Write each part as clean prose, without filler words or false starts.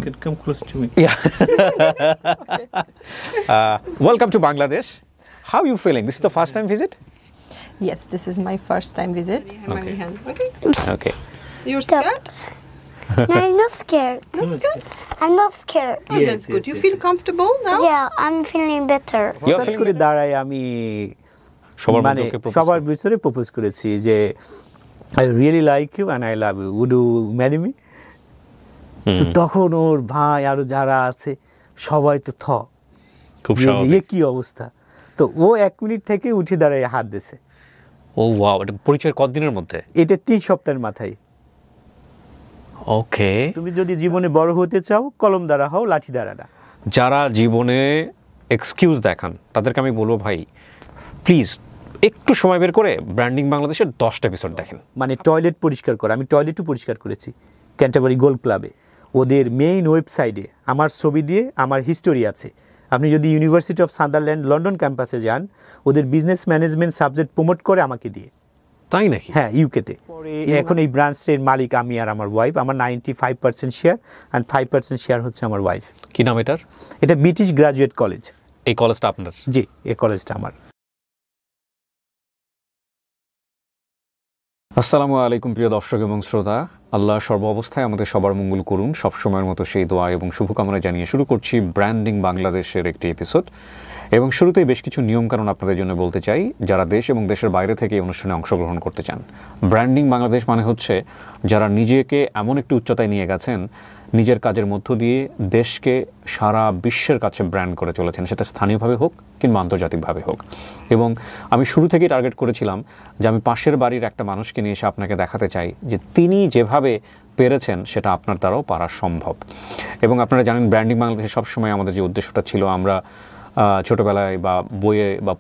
Could come close to me. Yeah. Welcome to Bangladesh. How are you feeling? This is the first time visit? Yes, this is my first time visit. Okay. You're scared? No, I'm not scared. Not scared? I'm not scared. Oh, that's good. You feel comfortable now? Yeah, I'm feeling better. You're হঠাৎ feeling করে better? দাঁড়ায় আমি সবার মানে মধ্যে ওকে propose সবার করো। ভিতরে প্রপোজ করেছি যে I really like you and I love you would you marry me. তো তখন ওর ভাই আরো যারা আছে সবাই তো খুব যে স্বাভাবিক। কি অবস্থা। তো ও 1 মিনিট থেকে উঠে দাঁড়ায় হাত দিছে। ও ওয়াও, এটা পরিচয় কতদিনের মধ্যে? এটা 3 সপ্তাহের মাথায়। ওকে। তুমি যদি জীবনে বড় হতে চাও কলম দ্বারা হও, লাঠি দ্বারা না। যারা জীবনে এক্সকিউজ দেখান তাদেরকে আমি বলবো ভাই প্লিজ একটু সময় বের করে ব্র্যান্ডিং বাংলাদেশের 10টা এপিসোড দেখেন। মানে টয়লেট পরিষ্কার করা, আমি টয়লেটও পরিষ্কার করেছি ক্যান্টারবারি গোল্ড ক্লাবে। ওদের মেইন ওয়েবসাইটে আমার ছবি দিয়ে আমার হিস্টোরি আছে। আপনি যদি ইউনিভার্সিটি অফ সাদারল্যান্ড লন্ডন ক্যাম্পাসে যান, ওদের বিজনেস ম্যানেজমেন্ট সাবজেক্ট প্রমোট করে আমাকে দিয়ে। তাই নাকি? হ্যাঁ, ইউকেতে। এখন এই ব্রাঞ্চের মালিক আমি আর আমার ওয়াইফ। আমার 95% শেয়ার অ্যান্ড 5% শেয়ার হচ্ছে আমার ওয়াইফ। কি নাম এটার? এটা ব্রিটিশ গ্রাজুয়েট কলেজ। এই কলেজটা আপনার? জি, এই কলেজটা আমার। আসসালামু আলাইকুম প্রিয় দর্শক এবং শ্রোতা, আল্লাহ সর্ব অবস্থায় আমাদের সবার মঙ্গল করুন, সবসময়ের মতো সেই দোয়া এবং শুভকামনা জানিয়ে শুরু করছি ব্র্যান্ডিং বাংলাদেশের একটি এপিসোড। এবং শুরুতেই বেশ কিছু নিয়মকানুন আপনাদের জন্য বলতে চাই যারা দেশ এবং দেশের বাইরে থেকে এই অনুষ্ঠানে অংশগ্রহণ করতে চান। ব্র্যান্ডিং বাংলাদেশ মানে হচ্ছে যারা নিজেকে এমন একটি উচ্চতায় নিয়ে গেছেন, নিজের কাজের মধ্য দিয়ে দেশকে সারা বিশ্বের কাছে ব্র্যান্ড করে চলেছেন, সেটা স্থানীয়ভাবে হোক কিংবা আন্তর্জাতিকভাবে হোক। এবং আমি শুরু থেকেই টার্গেট করেছিলাম যে আমি পাশের বাড়ির একটা মানুষকে নিয়ে এসে আপনাকে দেখাতে চাই যে তিনি যেভাবে পেরেছেন সেটা আপনার দ্বারাও পারা সম্ভব। এবং আপনারা জানেন ব্র্যান্ডিং বাংলাদেশে সবসময় আমাদের যে উদ্দেশ্যটা ছিল, আমরা ছোটোবেলায় বা বইয়ে বা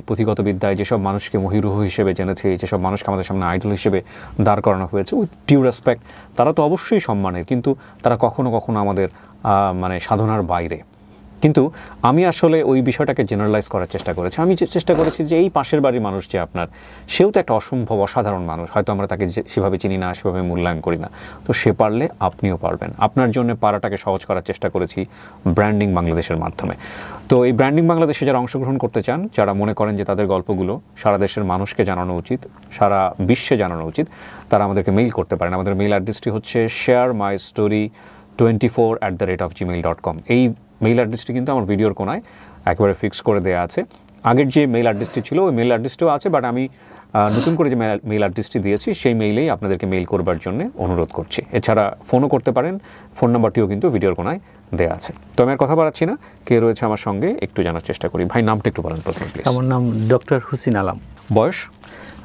পুঁথিগত বিদ্যায় যেসব মানুষকে মহিরুহ হিসেবে জেনেছি, যেসব মানুষকে আমাদের সামনে আইডল হিসেবে দাঁড় করানো হয়েছে উইথ ডিউ রেসপেক্ট, তারা তো অবশ্যই সম্মানের, কিন্তু তারা কখনো কখনো আমাদের মানে সাধনার বাইরে। কিন্তু আমি আসলে ওই বিষয়টাকে জেনারেলাইজ করার চেষ্টা করেছি। আমি চেষ্টা করেছি যে এই পাশের বাড়ির মানুষ যে আপনার, সেও তো একটা অসম্ভব অসাধারণ মানুষ, হয়তো আমরা তাকে সেভাবে চিনি না, সেভাবে মূল্যায়ন করি না, তো সে পারলে আপনিও পারবেন। আপনার জন্য পারাটাকে সহজ করার চেষ্টা করেছি ব্র্যান্ডিং বাংলাদেশের মাধ্যমে। তো এই ব্র্যান্ডিং বাংলাদেশে যারা অংশগ্রহণ করতে চান, যারা মনে করেন যে তাদের গল্পগুলো সারা দেশের মানুষকে জানানো উচিত, সারা বিশ্বে জানানো উচিত, তারা আমাদেরকে মেইল করতে পারেন। আমাদের মেইল অ্যাড্রেসটি হচ্ছে sharemystory24@gmail.com। এই মেইল অ্যাড্রেসটি কিন্তু আমার ভিডিওর কোনায় একেবারে ফিক্স করে দেওয়া আছে। আগের যে মেইল অ্যাড্রেসটি ছিল ওই মেইল অ্যাড্রেসটিও আছে, বাট আমি নতুন করে যে মেইল অ্যাড্রেসটি দিয়েছি সেই মেইলেই আপনাদেরকে মেইল করবার জন্য অনুরোধ করছি। এছাড়া ফোনও করতে পারেন, ফোন নাম্বারটিও কিন্তু ভিডিওর কোনায় দেওয়া আছে। তো আমি আর কথা বাড়াচ্ছি না, কে রয়েছে আমার সঙ্গে একটু জানার চেষ্টা করি। ভাই, নামটা একটু বলেন প্রথমে প্লিজ। আমার নাম ডক্টর হুসিন আলম। বয়স?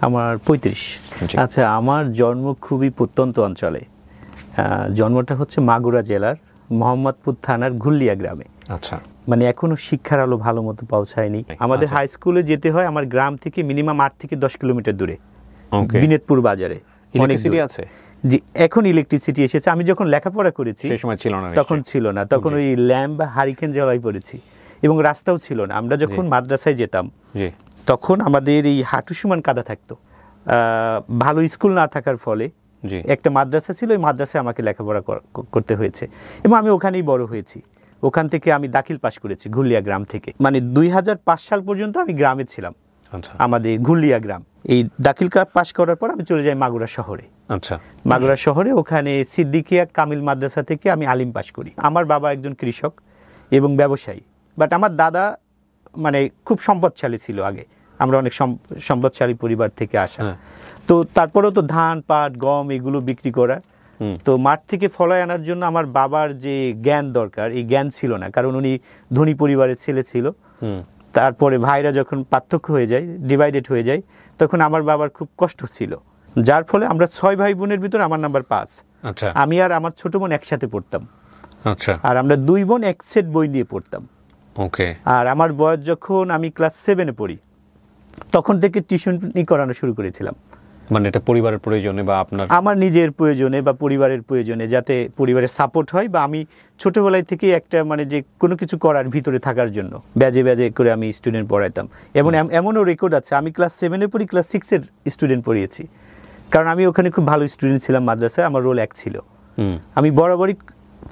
আমার 35। আচ্ছা, আমার জন্ম খুবই প্রত্যন্ত অঞ্চলে। জন্মটা হচ্ছে মাগুরা জেলার মোহাম্মদপুর থানার ঘুল্লিয়া গ্রামে। আচ্ছা, মানে এখনো শিক্ষার আলো ভালো মতো পৌঁছায়নি। আমাদের হাই স্কুলে যেতে হয় আমার গ্রাম থেকে মিনিমাম 8 থেকে 10 কিলোমিটার দূরে, বিনেতপুর বাজারে। ইলেকট্রিসিটি আছে? জি, এখন ইলেকট্রিসিটি এসেছে। আমি যখন লেখাপড়া করেছি সেই সময় ছিল না, তখন ছিল না, তখন ওই ল্যাম্প বা হারিকেন জ্বালাই পড়েছি এবং রাস্তাও ছিল না। আমরা যখন মাদ্রাসায় যেতাম তখন আমাদের এই হাঁটু সমান কাদা থাকতো। ভালো স্কুল না থাকার ফলে একটা মাদ্রাসা ছিল, ওই মাদ্রাসায় আমাকে লেখাপড়া করতে হয়েছে এবং আমি ওখানেই বড় হয়েছি। ওখান থেকে আমি দাখিল পাশ করেছি ঘুল্লিয়া গ্রাম থেকে। মানে 2005 সাল পর্যন্ত আমি গ্রামে ছিলাম, আমাদের ঘুল্লিয়া গ্রাম। এই দাখিল পাশ করার পর আমি চলে যাই মাগুরা শহরে। আচ্ছা, মাগুরা শহরে ওখানে সিদ্দিকিয়া কামিল মাদ্রাসা থেকে আমি আলিম পাশ করি। আমার বাবা একজন কৃষক এবং ব্যবসায়ী, বাট আমার দাদা মানে খুব সম্পদশালী ছিল আগে। আমরা অনেক সম্পদশালী পরিবার থেকে আসা। তো তারপরেও তো ধান, পাট, গম এগুলো বিক্রি করা। তো মাঠ থেকে ফলায় আনার জন্য আমার বাবার যে জ্ঞান দরকার, এই জ্ঞান ছিল না, কারণ উনি ধনী পরিবারের ছেলে ছিল। তারপরে ভাইরা যখন পার্থক্য হয়ে যায়, ডিভাইডেড হয়ে যায়, তখন আমার বাবার খুব কষ্ট ছিল, যার ফলে আমরা 6 ভাই বোনের ভিতর আমার নাম্বার 5। আমি আর আমার ছোট বোন একসাথে পড়তাম। আর আমরা 2 বোন এক সেট বই নিয়ে পড়তাম। আর আমার বয়স যখন আমি ক্লাস 7-এ পড়ি, তখন থেকে টিউশনি করানো শুরু করেছিলাম। মানে এটা পরিবারের প্রয়োজনে বা আপনার? আমার নিজের প্রয়োজনে বা পরিবারের প্রয়োজনে, যাতে পরিবারের সাপোর্ট হয়, বা আমি ছোটোবেলায় থেকে একটা মানে যে কোনো কিছু করার ভিতরে থাকার জন্য ব্যাজে ব্যাজে করে আমি স্টুডেন্ট পড়াইতাম। এবং এমনও রেকর্ড আছে, আমি ক্লাস 7-এ পড়ি, ক্লাস 6-এর স্টুডেন্ট পড়িয়েছি, কারণ আমি ওখানে খুব ভালো স্টুডেন্ট ছিলাম মাদ্রাসায়। আমার রোল 1 ছিল। আমি বরাবরই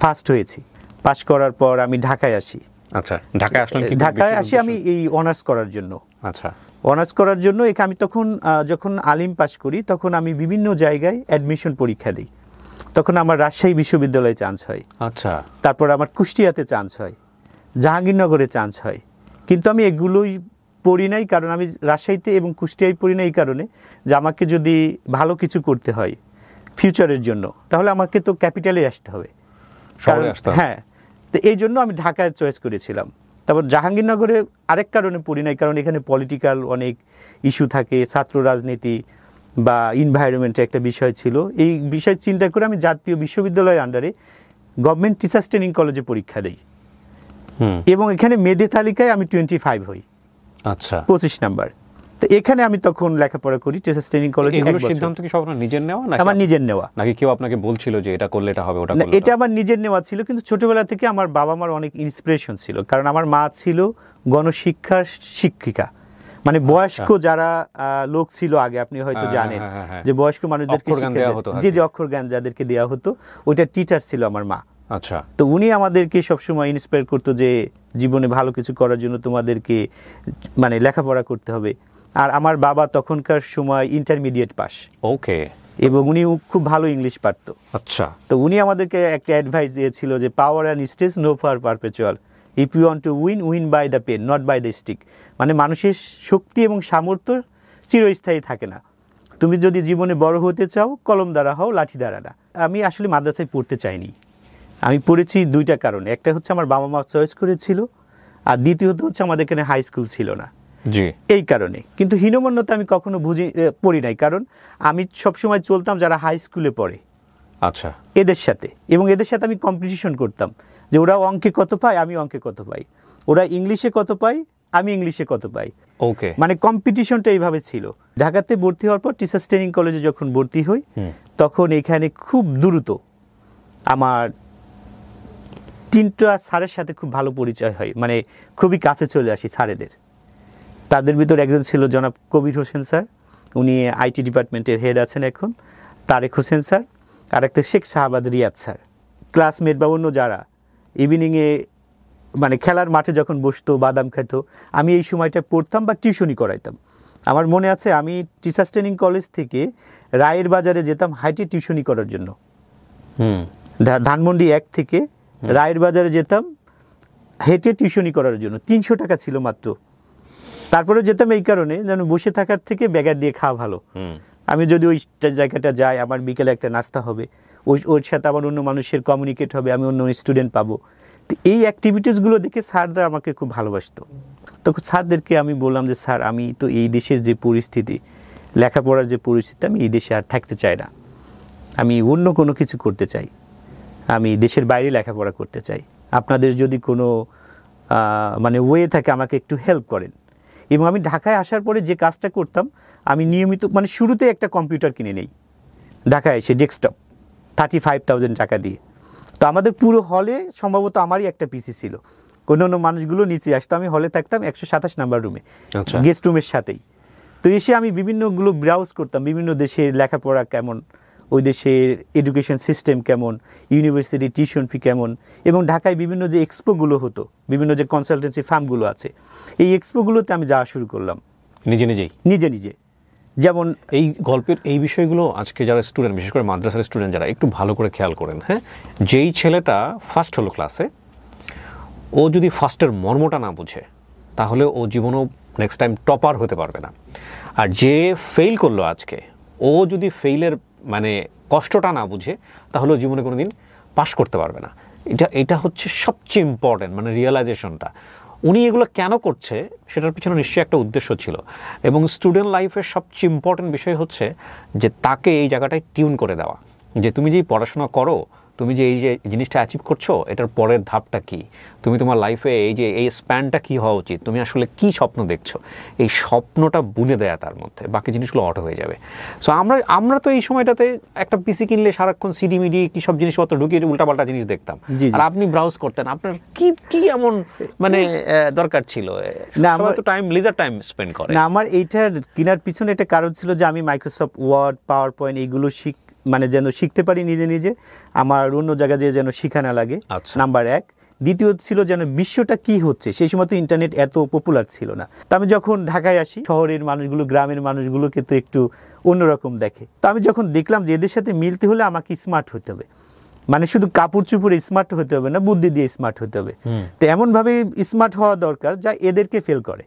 ফার্স্ট হয়েছি। পাশ করার পর আমি ঢাকায় আসি। আচ্ছা, ঢাকায় আসলেন কি? ঢাকায় আসি আমি এই অনার্স করার জন্য। আচ্ছা, অনার্স করার জন্য আমি তখন যখন আলিম পাশ করি তখন আমি বিভিন্ন জায়গায় অ্যাডমিশন পরীক্ষা দিই। তখন আমার রাজশাহী বিশ্ববিদ্যালয়ে চান্স হয়, আচ্ছা, তারপর আমার কুষ্টিয়াতে চান্স হয়, জাহাঙ্গীরনগরে চান্স হয়। কিন্তু আমি এগুলোই পড়ি নাই, কারণ আমি রাজশাহীতে এবং কুষ্টিয়ায় পড়ি না এই কারণে যে আমাকে যদি ভালো কিছু করতে হয় ফিউচারের জন্য তাহলে আমাকে তো ক্যাপিটালে আসতে হবে। শহরে আসতে হবে। হ্যাঁ, তো এই জন্য আমি ঢাকায় চয়েস করেছিলাম। তারপর জাহাঙ্গীরনগরে আরেক কারণে পড়ি নাই, কারণ এখানে পলিটিক্যাল অনেক ইস্যু থাকে, ছাত্র রাজনীতি বা এনভায়রনমেন্টের একটা বিষয় ছিল। এই বিষয় চিন্তা করে আমি জাতীয় বিশ্ববিদ্যালয়ের আন্ডারে গভর্নমেন্ট টিচার্স ট্রেনিং কলেজে পরীক্ষা দিই এবং এখানে মেধা তালিকায় আমি 25 হই। আচ্ছা, 25 নাম্বার। তো এখানে আমি তখন লেখাপড়া করি টিচার্স ট্রেনিং কলেজে। এগুলোর সিদ্ধান্ত কি সব আপনার নিজের নেওয়া নাকি আমার নিজের নেওয়া? নাকি কেউ আপনাকে বলছিল যে এটা করলে এটা হবে, ওটা না, করলে এটা আমার নিজের নেওয়া ছিল। কিন্তু ছোটবেলা থেকে আমার বাবা মার অনেক ইন্সপিরেশন ছিল, কারণ আমার মা ছিল গণশিক্ষার শিক্ষিকা। মানে বয়স্ক যারা লোক ছিল আগে, আপনি হয়তো জানেন যে বয়স্ক মানুষদেরকে যে অক্ষর জ্ঞান যাদেরকে দেওয়া হতো, ওইটা টিচার ছিল আমার মা। আচ্ছা, তো উনি আমাদেরকে সবসময় ইন্সপায়ার করতো যে জীবনে ভালো কিছু করার জন্য তোমাদেরকে মানে লেখাপড়া করতে হবে। আর আমার বাবা তখনকার সময় ইন্টারমিডিয়েট পাস, ওকে, এবং উনি খুব ভালো ইংলিশ পারতো। আচ্ছা, তো উনি আমাদেরকে একটা অ্যাডভাইস দিয়েছিল যে power and stage no for perpetual, if you want to win, win by the pen not by the stick. মানে মানুষের শক্তি এবং সামর্থ্য চিরস্থায়ী থাকে না। তুমি যদি জীবনে বড় হতে চাও কলম দ্বারা হও, লাঠি দ্বারা না। আমি আসলে মাদ্রাসায় পড়তে চাইনি। আমি পড়েছি দুইটা কারণে। একটা হচ্ছে আমার বাবা মা চয়েস করেছিল, আর দ্বিতীয়ত হচ্ছে আমাদের এখানে হাই স্কুল ছিল না, জি, এই কারণে। কিন্তু হীনমন্যতা আমি কখনো পড়ি নাই, কারণ আমি সবসময় চলতাম যারা হাই স্কুলে পড়ে আচ্ছা, এদের সাথে, এবং এদের সাথে আমি কম্পিটিশন করতাম যে ওরা অঙ্কে কত পায়, আমি অঙ্কে কত পাই, ওরা ইংলিশে কত পাই, আমি ইংলিশে কত পাই। ওকে, মানে কম্পিটিশনটা এইভাবে ছিল। ঢাকাতে ভর্তি হওয়ার পর টিচার্স ট্রেনিং কলেজে যখন ভর্তি হই তখন এখানে খুব দ্রুত আমার 3টা স্যারের সাথে খুব ভালো পরিচয় হয়, মানে খুবই কাছে চলে আসি স্যারেদের। তাদের ভিতর একজন ছিল জনাব কবির হোসেন স্যার, উনি আইটি ডিপার্টমেন্টের হেড আছেন এখন, তারেক হোসেন স্যার, আর একটা শেখ শাহবাজ রিয়াদ স্যার। ক্লাসমেট বা অন্য যারা ইভিনিংয়ে মানে খেলার মাঠে যখন বসতো, বাদাম খেত, আমি এই সময়টা পড়তাম বা টিউশনি করাইতাম। আমার মনে আছে আমি টিচার্স ট্রেনিং কলেজ থেকে রায়ের বাজারে যেতাম হাইটে টিউশনি করার জন্য। ধানমন্ডি 1 থেকে রায়ের বাজারে যেতাম হেঁটে টিউশনি করার জন্য। 300 টাকা ছিল মাত্র। তারপরে যেতাম এই কারণে যেন বসে থাকার থেকে ব্যাগার দিয়ে খাওয়া ভালো। আমি যদি ওই জায়গাটা যাই, আমার বিকেলে একটা নাস্তা হবে, ওর সাথে আমার অন্য মানুষের কমিউনিকেট হবে, আমি অন্য স্টুডেন্ট পাবো। তো এই অ্যাক্টিভিটিসগুলো দেখে স্যাররা আমাকে খুব ভালোবাসতো। তখন স্যারদেরকে আমি বললাম যে স্যার, আমি তো এই দেশের যে পরিস্থিতি, লেখাপড়ার যে পরিস্থিতি, আমি এই দেশে আর থাকতে চাই না, আমি অন্য কোনো কিছু করতে চাই, আমি দেশের বাইরে লেখাপড়া করতে চাই। আপনাদের যদি কোনো মানে ওয়ে থাকে আমাকে একটু হেল্প করেন। এবং আমি ঢাকায় আসার পরে যে কাজটা করতাম, আমি নিয়মিত মানে শুরুতে একটা কম্পিউটার কিনে নেই ঢাকায় এসে, ডেস্কটপ 35,000 টাকা দিয়ে। তো আমাদের পুরো হলে সম্ভবত আমারই একটা পিসি ছিল, অন্য মানুষগুলো নিচে আসতো, আমি হলে থাকতাম 127 নাম্বার রুমে, গেস্ট রুমের সাথেই। তো এসে আমি বিভিন্নগুলো ব্রাউজ করতাম, বিভিন্ন দেশের লেখাপড়া কেমন, ওই দেশের এডুকেশন সিস্টেম কেমন, ইউনিভার্সিটি টিউশন ফি কেমন, এবং ঢাকায় বিভিন্ন যে এক্সপোগুলো হতো, বিভিন্ন যে কনসালটেন্সি ফার্মগুলো আছে, এই এক্সপোগুলোতে আমি যাওয়া শুরু করলাম নিজে নিজে। যেমন এই গল্পের এই বিষয়গুলো আজকে যারা স্টুডেন্ট, বিশেষ করে মাদ্রাসার স্টুডেন্ট যারা, একটু ভালো করে খেয়াল করেন। হ্যাঁ, যেই ছেলেটা ফার্স্ট হলো ক্লাসে, ও যদি ফার্স্টের মর্মটা না বুঝে তাহলে ও জীবনেও নেক্সট টাইম টপার হতে পারবে না। আর যে ফেল করলো আজকে, ও যদি ফেইলের মানে কষ্টটা না বুঝে তাহলে ও জীবনে কোনো দিন পাস করতে পারবে না। এটা হচ্ছে সবচেয়ে ইম্পর্টেন্ট, মানে রিয়েলাইজেশনটা। উনি এগুলো কেন করছে সেটার পিছনে নিশ্চয়ই একটা উদ্দেশ্য ছিল। এবং স্টুডেন্ট লাইফের সবচেয়ে ইম্পর্টেন্ট বিষয় হচ্ছে যে তাকে এই জায়গাটায় টিউন করে দেওয়া, যে তুমি যেই পড়াশোনা করো, তুমি যে এই যে জিনিসটা অ্যাচিভ করছো, এটার পরের ধাপটা কি, তুমি তোমার লাইফে এই স্প্যানটা কী হওয়া উচিত, তুমি আসলে কী স্বপ্ন দেখছো, এই স্বপ্নটা বুনে দেয়া তার মধ্যে, বাকি জিনিসগুলো অটো হয়ে যাবে। সো আমরা তো এই সময়টাতে একটা পিসি কিনলে সারাক্ষণ সিডি মিডি কী সব জিনিসপত্র ঢুকিয়ে উল্টাপাল্টা জিনিস দেখতাম, আর আপনি ব্রাউজ করতেন। আপনার কি এমন মানে দরকার ছিল? না, আমার তো লিজার টাইম স্পেন্ড করে না। আমার এইটার কেনার পিছনে একটা কারণ ছিল যে আমি মাইক্রোসফট ওয়ার্ড, পাওয়ার পয়েন্ট এইগুলো মানে যেন শিখতে পারি নিজে নিজে, আমার অন্য জায়গায় যেয়ে যেন শিখা না লাগে, আচ্ছা। নাম্বার এক। দ্বিতীয় ছিল যেন বিশ্বটা কি হচ্ছে, সেই সময় তো ইন্টারনেট এত পপুলার ছিল না। তো আমি যখন ঢাকায় আসি, শহরের মানুষগুলো গ্রামের মানুষগুলোকে তো একটু অন্যরকম দেখে। তো আমি যখন দেখলাম যে এদের সাথে মিলতে হলে আমাকে স্মার্ট হতে হবে, মানে শুধু কাপড় চুপড়ে স্মার্ট হতে হবে না, বুদ্ধি দিয়ে স্মার্ট হতে হবে। তো এমনভাবে স্মার্ট হওয়া দরকার যা এদেরকে ফেল করে।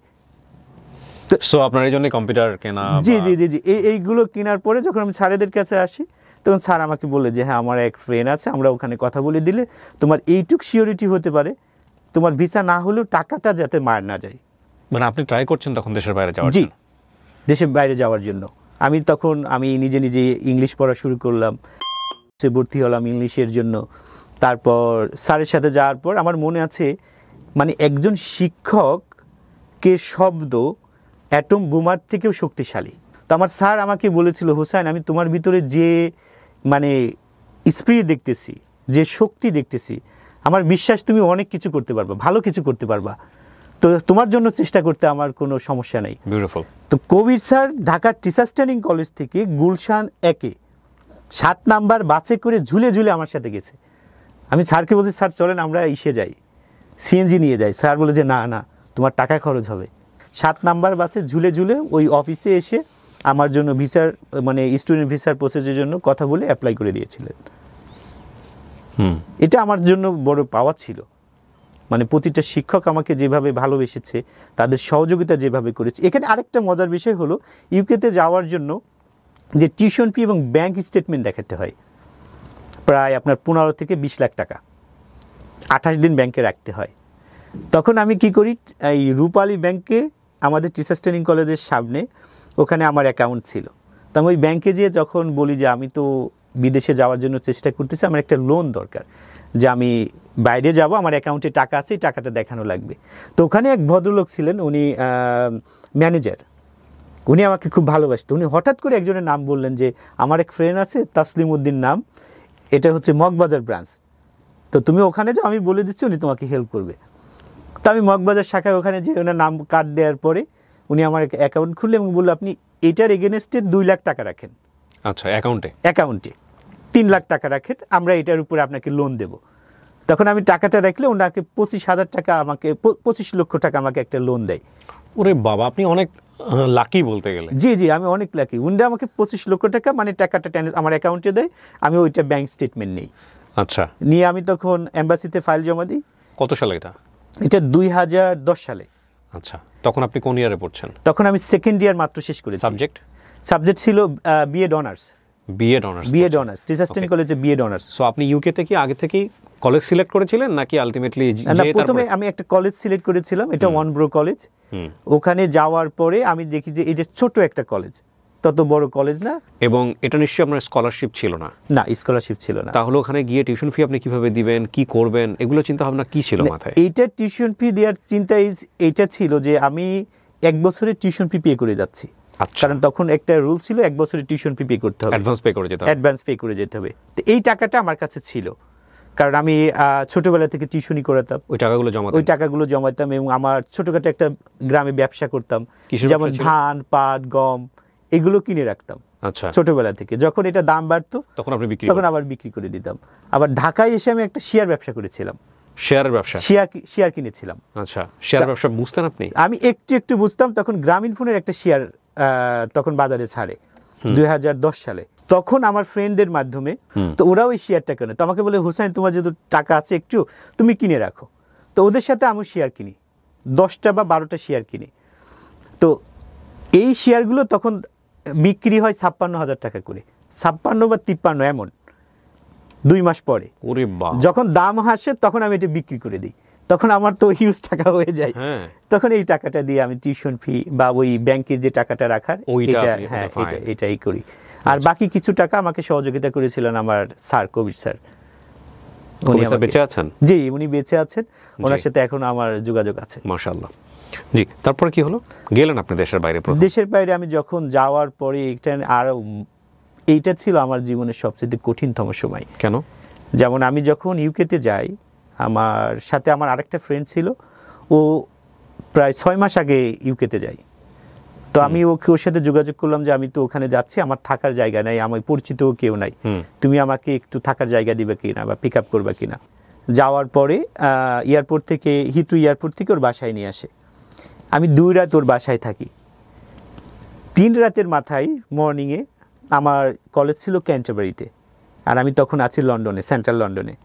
সো আপনার এই জন্য কম্পিউটার কেনা? জি জি জি জি এইগুলো কেনার পরে যখন আমি স্যারেদের কাছে আসি, তখন স্যার আমাকে বলে যে হ্যাঁ আমার এক ফ্রেন্ড আছে, আমরা ওখানে কথা বলে দিলে তোমার এইটুক সিওরিটি হতে পারে, তোমার ভিসা না হলেও টাকাটা যাতে মার না যায়। মানে আপনি ট্রাই করছেন তখন দেশের বাইরে যাওয়ার জি, জন্য? দেশের বাইরে যাওয়ার জন্য আমি নিজে নিজে ইংলিশ পড়া শুরু করলাম, ভর্তি হলাম ইংলিশের জন্য। তারপর স্যারের সাথে যাওয়ার পর আমার মনে আছে, মানে একজন শিক্ষককে শব্দ অ্যাটম বোমার থেকেও শক্তিশালী। তো আমার স্যার আমাকে বলেছিল, হোসেন আমি তোমার ভিতরে যে মানে স্পিরিট দেখতেছি, যে শক্তি দেখতেছি, আমার বিশ্বাস তুমি অনেক কিছু করতে পারবা, ভালো কিছু করতে পারবা, তো তোমার জন্য চেষ্টা করতে আমার কোনো সমস্যা নেই। বিউটিফুল। তো কবির স্যার ঢাকার টিচার্স ট্রেনিং কলেজ থেকে গুলশান 1-এ 7 নাম্বার বাসে করে ঝুলে ঝুলে আমার সাথে গেছে। আমি স্যারকে বলছি, স্যার চলেন আমরা যাই, সিএনজি নিয়ে যাই। স্যার বলে যে না না, তোমার টাকা খরচ হবে। 7 নাম্বার বাসে ঝুলে ঝুলে ওই অফিসে এসে আমার জন্য ভিসার মানে স্টুডেন্ট ভিসার প্রসেসের জন্য কথা বলে অ্যাপ্লাই করে দিয়েছিলেন। এটা আমার জন্য বড় পাওয়া ছিল। মানে প্রতিটা শিক্ষক আমাকে যেভাবে ভালোবেসেছে, তাদের সহযোগিতা যেভাবে করেছে। এখানে আরেকটা মজার বিষয় হলো, ইউকেতে যাওয়ার জন্য যে টিউশন ফি এবং ব্যাংক স্টেটমেন্ট দেখাতে হয়, প্রায় আপনার 15 থেকে 20 লাখ টাকা 28 দিন ব্যাংকে রাখতে হয়। তখন আমি কি করি, এই রূপালী ব্যাংকে আমাদের টিচার্স ট্রেনিং কলেজের সামনে, ওখানে আমার অ্যাকাউন্ট ছিল। তো আমি ওই ব্যাংকে যেয়ে যখন বলি যে আমি তো বিদেশে যাওয়ার জন্য চেষ্টা করতেছি, আমার একটা লোন দরকার, যে আমি বাইরে যাব, আমার অ্যাকাউন্টে টাকা আছে, এই টাকাটা দেখানো লাগবে। তো ওখানে এক ভদ্রলোক ছিলেন, উনি ম্যানেজার, উনি আমাকে খুব ভালোবাসতেন। উনি হঠাৎ করে একজনের নাম বললেন যে আমার এক ফ্রেন্ড আছে তাসলিম উদ্দিন নাম, এটা হচ্ছে মগবাজার ব্রাঞ্চ, তো তুমি ওখানে যাও, আমি বলে দিচ্ছি, উনি তোমাকে হেল্প করবে। তো আমি মগবাজার শাখায় ওখানে যে ওনার নাম কার্ড দেওয়ার পরে উনি আমার অ্যাকাউন্ট খুললেন এবং বললো আপনি এটার এগেনস্টে 2 লাখ টাকা রাখেন। আচ্ছা, অ্যাকাউন্টে 3 লাখ টাকা রাখেন, আমরা এটার উপরে আপনাকে লোন দেব। তখন আমি টাকাটা রাখলে ওনাকে 25,000 টাকা, আমাকে 25 লক্ষ টাকা আমাকে একটা লোন দেয়। ওরে বাবা, আপনি অনেক লাকি বলতে গেলে। জি জি, আমি অনেক লাকি। উনি আমাকে 25 লক্ষ টাকা মানে টাকাটা আমার অ্যাকাউন্টে দেয়, আমি ওইটা ব্যাংক স্টেটমেন্ট নেই। আচ্ছা, নিয়ে আমি তখন এম্বাসিতে ফাইল জমা দিই। কত সালে এটা? এটা 2010 সালে। আচ্ছা, তখন আপনি কোন ইয়ারে পড়ছেন? তখন আমি সেকেন্ড ইয়ার মাত্র শেষ করেছি। সাবজেক্ট ছিল B Ed honours. B Ed honours, teachers training কলেজে বিএড অনার্স। সো আপনি ইউকে থেকে আগে থেকেই কলেজ সিলেক্ট করেছিলেন নাকি আলটিমেটলি? না, প্রথমে আমি একটা কলেজ সিলেক্ট করেছিলাম, এটা ওয়ানব্রো কলেজ। ওখানে যাওয়ার পরে আমি দেখি যে এটা ছোট একটা কলেজ, তত বড় কলেজ না। এবং এটা নিশ্চয়ই আপনার স্কলারশিপ ছিল না? না, স্কলারশিপ ছিল না। তাহলে ওখানে গিয়ে টিউশন ফি আপনি কিভাবে দিবেন, কি করবেন, এগুলো চিন্তা ভাবনা কি ছিল মাথায়? এইটা টিউশন ফি দেওয়ার চিন্তা এইটা ছিল যে আমি 1 বছরের টিউশন ফি পে করে যাচ্ছি। কারণ তখন একটা রুল ছিল 1 বছরের টিউশন ফি পে করতে হবে, অ্যাডভান্স পে করে যেতে হবে। তো এই টাকাটা আমার কাছে ছিল, কারণ আমি ছোটবেলা থেকে টিউশনি করাতাম। ওই টাকাগুলো জমাতাম এবং আমার ছোটখাটো একটা গ্রামে ব্যবসা করতাম, যেমন ধান, পাট, গম এগুলো কিনে রাখতাম। আচ্ছা, ছোটবেলা থেকে যখন এটা দাম বাড়তো তখন আবার বিক্রি করে দিতাম। আবার ঢাকায় এসে আমি একটা শেয়ার ব্যবসা করেছিলাম। শেয়ার কিনেছিলাম। আচ্ছা, শেয়ার ব্যবসা বুঝতেন আপনি? আমি একটু বুঝতাম। তখন গ্রামীণ ফোনের একটা শেয়ার তখন বাজারে ছাড়ে 2010 সালে। তখন আমার ফ্রেন্ডদের মাধ্যমে, তো ওরাও ওই শেয়ারটা কেনে। তো আমাকে বলে, হোসেন তোমার যেহেতু টাকা আছে একটু, তুমি কিনে রাখো। তো ওদের সাথে আমি শেয়ার কিনি, 10টা বা 12টা শেয়ার কিনি। তো এই শেয়ারগুলো তখন বিক্রি হয় 56,000 টাকা করে, 56 বা 53 এমন 2 মাস পরে। যখন দাম আসে তখন আমি এটা বিক্রি করে দিই, তখন আমার তো হিউজ টাকা হয়ে যায়। তখন এই টাকাটা দিয়ে আমি টিউশন ফি বা ওই ব্যাংকের যে টাকাটা রাখার এটাই করি। আর বাকি কিছু টাকা আমাকে সহযোগিতা করেছিলেন আমার স্যার, কবির স্যার। উনি বেঁচে আছেন? জি, উনি বেঁচে আছেন, ওনার সাথে এখন আমার যোগাযোগ আছে। মাশাআল্লাহ। জি, তারপরে কি হলো? গেলেন আপনি দেশের বাইরে? দেশের বাইরে আমি যখন যাওয়ার পরে এইটা ছিল আমার জীবনের সবচেয়ে কঠিনতম সময়। কেন? যেমন আমি যখন ইউকেতে যাই, আমার সাথে আমার আরেকটা ফ্রেন্ড ছিল, ও প্রায় 6 মাস আগে ইউকেতে যায়। তো আমি ওর সাথে যোগাযোগ করলাম যে আমি তো ওখানে যাচ্ছি, আমার থাকার জায়গা নাই, আমার পরিচিতও কেউ নাই, তুমি আমাকে একটু থাকার জায়গা দিবে কিনা বা পিক আপ করবে কিনা। যাওয়ার পরে এয়ারপোর্ট থেকে, হিথ্রো এয়ারপোর্ট থেকে ওর বাসায় নিয়ে আসে। আমি 2 রাত ওর বাসায় থাকি। 3 রাতের মাথায় মর্নিংয়ে আমার কলেজ ছিল ক্যান্টারবারিতে, আর আমি তখন আছি লন্ডনে, সেন্ট্রাল লন্ডনে।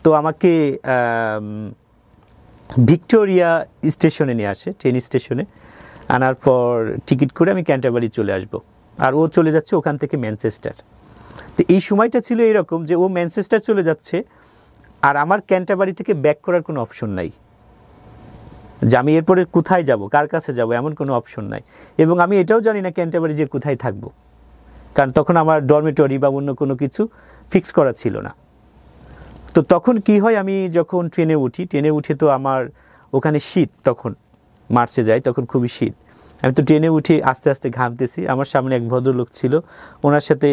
তো আমাকে ভিক্টোরিয়া স্টেশনে নিয়ে আসে, ট্রেন স্টেশনে আনার পর টিকিট করে আমি ক্যান্টারবারি চলে আসব, আর ও চলে যাচ্ছে ওখান থেকে ম্যানচেস্টার। তো এই সময়টা ছিল এরকম যে ও ম্যানচেস্টার চলে যাচ্ছে, আর আমার ক্যান্টারবারি থেকে ব্যাক করার কোনো অপশন নাই, যে আমি এরপরে কোথায় যাব, কার কাছে যাব, এমন কোনো অপশন নাই। এবং আমি এটাও জানি না ক্যান্টারবারি যে কোথায় থাকবো, কারণ তখন আমার ডরমেটরি বা অন্য কোনো কিছু ফিক্স করা ছিল না। তো তখন কি হয়, আমি যখন ট্রেনে উঠে তো আমার ওখানে শীত, তখন মার্চে যাই, তখন খুবই শীত। আমি তো ট্রেনে উঠে আস্তে আস্তে ঘামতেছি। আমার সামনে এক ভদ্রলোক ছিল, ওনার সাথে,